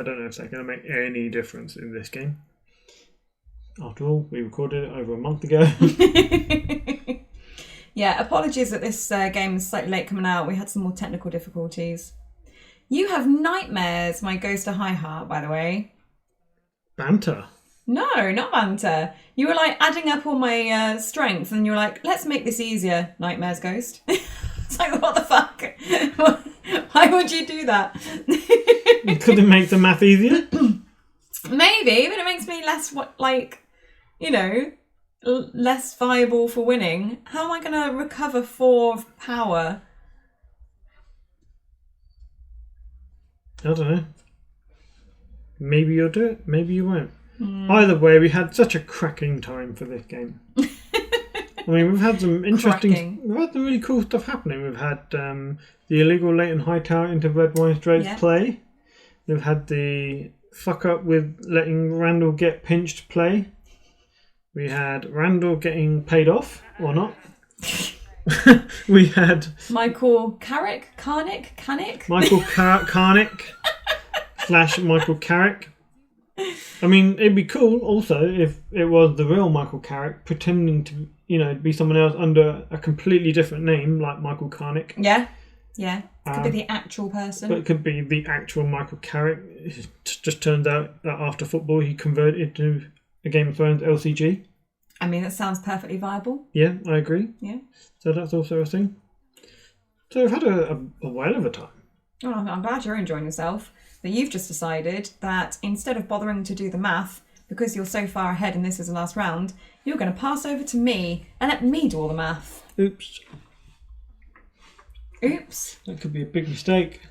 don't know if that's going to make any difference in this game. After all, we recorded it over a month ago. Yeah, apologies that this game is slightly late coming out. We had some more technical difficulties. You have nightmares, my Ghost of High Heart, by the way. Banter. No, not banter. You were like adding up all my strengths, and you were like, let's make this easier, Nightmares Ghost. It's like, what the fuck? Why would you do that? Could it make the math easier? Maybe, but it makes me less, less viable for winning. How am I going to recover 4 of power? I don't know. Maybe you'll do it, maybe you won't. Either way, we had such a cracking time for this game. I mean, we've had some interesting, we've had some really cool stuff happening. We've had the illegal Leighton Hightower into Red Wine Straits play. We've had the fuck up with letting Randall get pinched play. We had Randall getting paid off, or not. We had Michael Carrick Michael Carnick / Michael Carrick. I mean, it'd be cool also if it was the real Michael Carrick pretending to, be someone else under a completely different name, like Michael Carnick. Yeah. It could be the actual person. But it could be the actual Michael Carrick. It just turns out that after football he converted to a Game of Thrones LCG. I mean, that sounds perfectly viable. Yeah, I agree. Yeah. So that's also a thing. So I've had a whale of a time. Oh, I'm glad you're enjoying yourself. But you've just decided that instead of bothering to do the math, because you're so far ahead and this is the last round, you're going to pass over to me and let me do all the math. Oops. That could be a big mistake.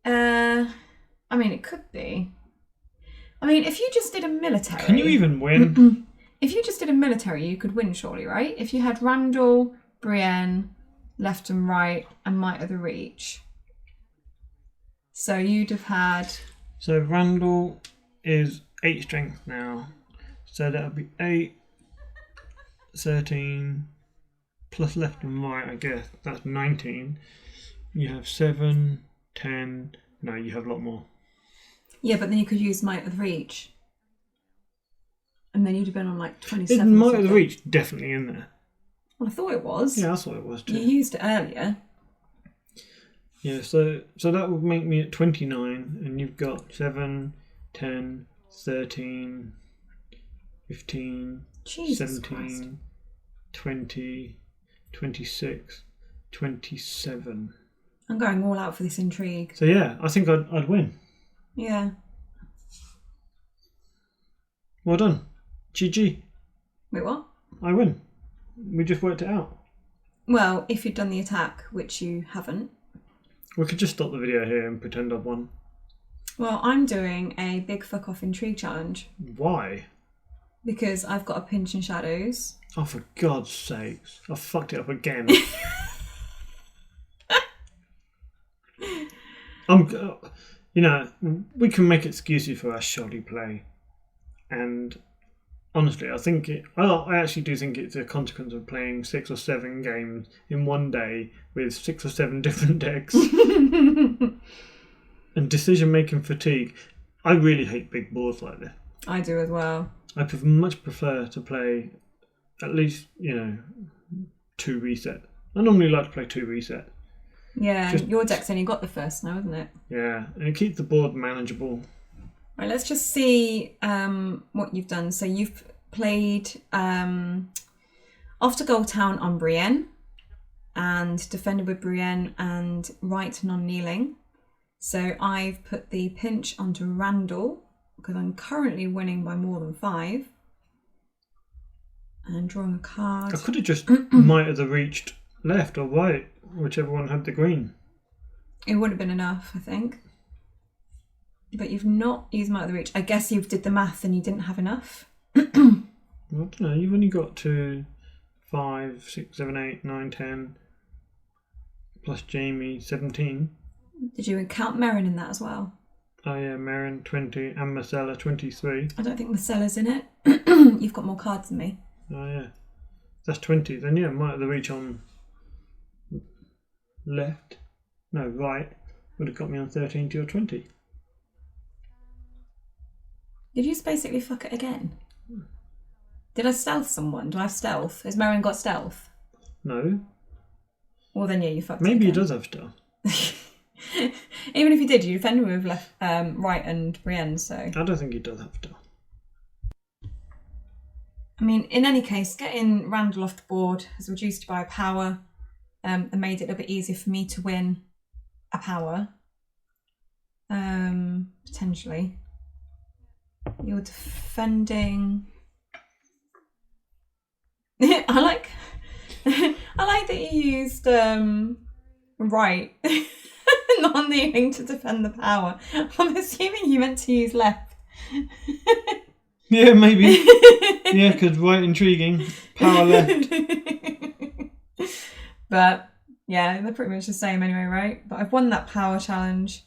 I mean, it could be. I mean, if you just did a military... Can you even win? If you just did a military, you could win, surely, right? If you had Randall, Brienne, left and right, and Might of the Reach. So you'd have had... So Randall is 8 strength now. So that would be 8, 13, plus left and right, I guess. That's 19. You have 7, 10... No, you have a lot more. Yeah, but then you could use Might of the Reach. And then you'd have been on like 27. Isn't Might of the Reach definitely in there? Well, I thought it was. Yeah, I thought it was too. You used it earlier. Yeah, so that would make me at 29, and you've got 7, 10, 13, 15, Jesus 17, Christ. 20, 26, 27. I'm going all out for this intrigue. So yeah, I think I'd win. Yeah. Well done. GG. Wait, what? I win. We just worked it out. Well, if you'd done the attack, which you haven't. We could just stop the video here and pretend I've won. Well, I'm doing a big fuck off intrigue challenge. Why? because I've got a pinch in shadows. Oh, for God's sakes. I fucked it up again. We can make excuses for our shoddy play. And honestly, I actually do think it's a consequence of playing 6 or 7 games in one day with 6 or 7 different decks. And decision-making fatigue. I really hate big boards like this. I do as well. I much prefer to play at least, 2 reset. I normally like to play 2 reset. Yeah, your deck's only got the first now, isn't it? Yeah, and it keeps the board manageable. Right, let's just see what you've done. So you've played off to Goldtown on Brienne and defended with Brienne and right non-kneeling. So I've put the pinch onto Randall because I'm currently winning by more than 5. And drawing a card. I could have just might have reached left or right, whichever one had the green. It would have been enough, I think. But you've not used Might of the Reach. I guess you did the math and you didn't have enough. I don't know, you've only got 2, 5, 6, 7, 8, 9, 10, plus Jamie, 17. Did you count Merrin in that as well? Oh yeah, Merrin, 20, and Marcella, 23. I don't think Marcella's in it. You've got more cards than me. Oh yeah. That's 20. Then yeah, Might of the Reach on left. No, right. Would have got me on 13 to your 20. Did you just basically fuck it again? Did I stealth someone? Do I have stealth? Has Merrin got stealth? No. Well then yeah, you fucked Maybe it he does have stealth. Even if you did, you defended with left, right and Brienne, so... I don't think he does have stealth. I mean, in any case, getting Randall off the board has reduced you by a power and made it a bit easier for me to win a power. Potentially. You're defending... I like that you used right, non-kneeling to defend the power. I'm assuming you meant to use left. Yeah, maybe. Yeah, because right, intriguing. Power left. But yeah, they're pretty much the same anyway, right? But I've won that power challenge.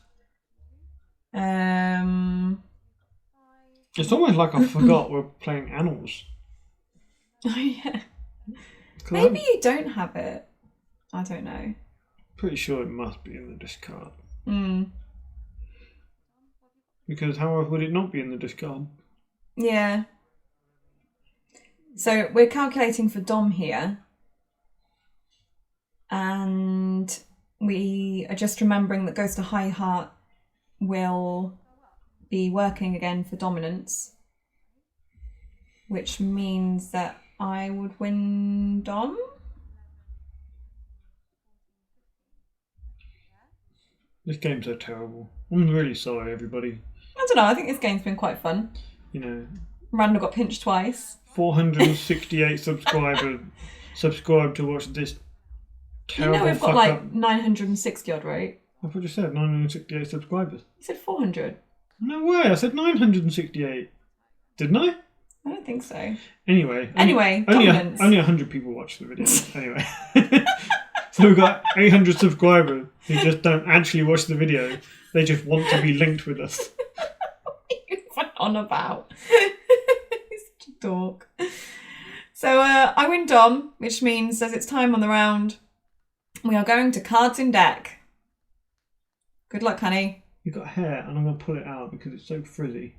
It's almost like I forgot we're playing Annals. Oh yeah. Maybe you don't have it. I don't know. Pretty sure it must be in the discard. Mm. Because how would it not be in the discard? Yeah. So we're calculating for Dom here. And we are just remembering that Ghost of High Heart will be working again for dominance. Which means that I would win Dom? This game's so terrible. I'm really sorry, everybody. I don't know, I think this game's been quite fun. Randall got pinched twice. 468 subscribers subscribe to watch this terrible we've got like 960 odd, right? I thought you said 968 subscribers. You said 400. No way, I said 968. Didn't I? I don't think so. Anyway, dominance. only 100 people watch the video. Anyway. So we've got 800 subscribers who just don't actually watch the video. They just want to be linked with us. What are you on about? He's such a dork. So I win Dom, which means as it's time on the round, we are going to cards in deck. Good luck, honey. You've got hair and I'm going to pull it out because it's so frizzy.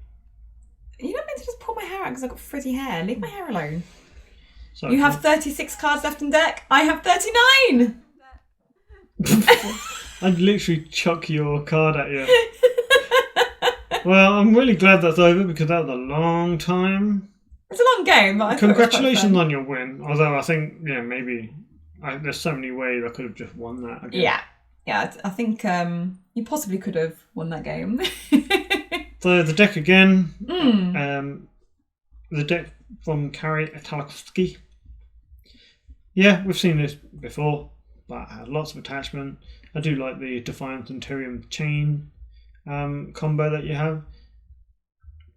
You're not meant to just pull my hair out because I've got frizzy hair. Leave my hair alone. Sorry, you have 36 cards left in deck. I have 39. I'd literally chuck your card at you. Well, I'm really glad that's over because that was a long time. It's a long game, but Congratulations on your win. Although I think, maybe there's so many ways I could have just won that. I guess. Yeah. I think you possibly could have won that game. So the deck again. The deck from Kari Etelakoski. Yeah, we've seen this before, but it had lots of attachment. I do like the Defiance and Tyrion chain combo that you have.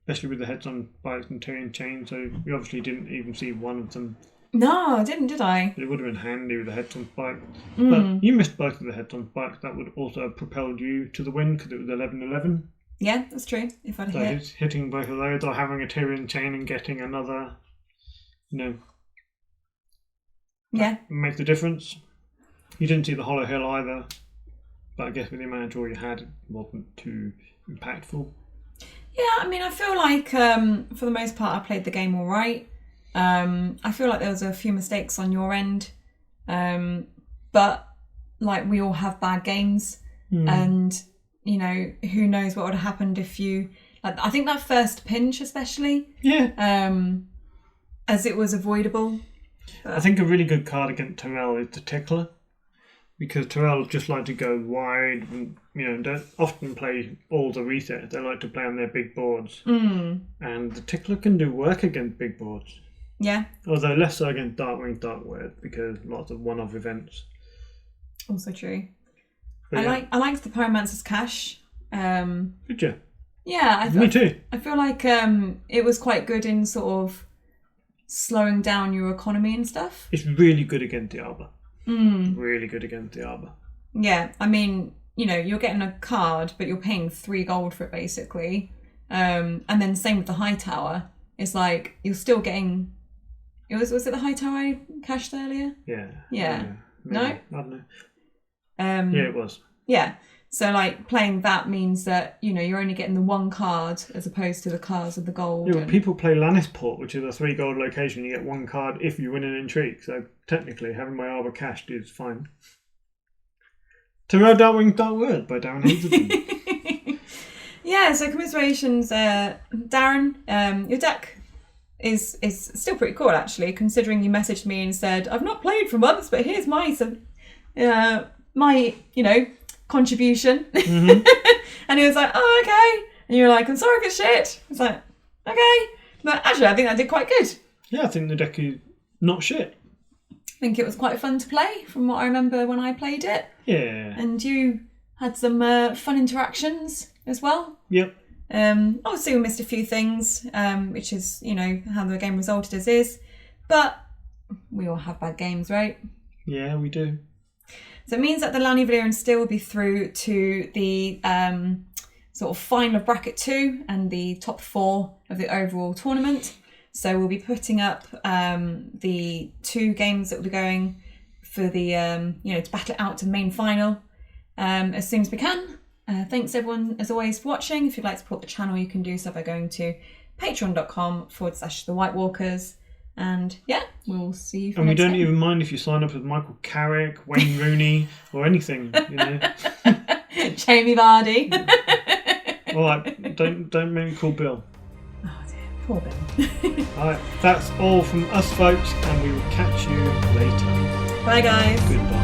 especially with the heads on spikes and Tyrion chain. So we obviously didn't even see one of them. No, I didn't, did I? It would have been handy with the heads on spikes. Mm. But you missed both of the heads on spikes. That would also have propelled you to the win because it was 11-11. Yeah, that's true. If I'd hit. Hitting both of those or having a Tyrion chain and getting another, Yeah. Make the difference. You didn't see the Hollow Hill either. But I guess with the amount of draw you had, it wasn't too impactful. Yeah, I mean, I feel like for the most part I played the game all right. I feel like there was a few mistakes on your end. But like we all have bad games. And, who knows what would have happened if you... Like, I think that first pinch especially. Yeah. As it was avoidable. I think a really good card against Tyrell is the Tickler. Because Tyrell just like to go wide and, don't often play all the resets. They like to play on their big boards. And the Tickler can do work against big boards. Yeah. Although less so against Darkwing Darkware because lots of one-off events. Also true. But I liked the Pyromancer's Cash. Did you? Yeah. Me too. I feel like it was quite good in sort of slowing down your economy and stuff. It's really good against the Arbor. Really good against the Arbor. Yeah, I mean, you're getting a card, but you're paying 3 gold for it basically. And then same with the High Tower. It's like you're still getting. Was it the High Tower I cashed earlier? Yeah. No? I don't know. Yeah, it was. Yeah. So like playing that means that you're only getting the 1 card as opposed to the cards of the gold. Yeah, well, people play Lannisport, which is a 3 gold location. You get 1 card if you win an intrigue. So technically, having my Arbor cashed is fine. Tyrell Darkwing Dark Word by Darren Hazelden. Yeah. So commiserations, Darren. Your deck is still pretty cool actually, considering you messaged me and said I've not played for months, but here's my contribution. And he was like, oh, okay. And you were like, I'm sorry if it's shit. It's like, okay. But actually, I think I did quite good. Yeah, I think the deck is not shit. I think it was quite fun to play from what I remember when I played it. Yeah. And you had some fun interactions as well. Yep. Obviously, we missed a few things, which is, how the game resulted as is. But we all have bad games, right? Yeah, we do. So it means that the Lanni Valyrian Steel will be through to the sort of final of bracket 2 and the top 4 of the overall tournament. So we'll be putting up the 2 games that will be going for the, to battle it out to the main final as soon as we can. Thanks everyone, as always, for watching. If you'd like to support the channel, you can do so by going to patreon.com/the White Walkers. And yeah, we'll see you. And we don't even mind if you sign up as Michael Carrick, Wayne Rooney, or anything. Jamie Vardy. All right, don't make me call Bill. Oh dear, poor Bill. All right, that's all from us, folks, and we will catch you later. Bye, guys. Goodbye.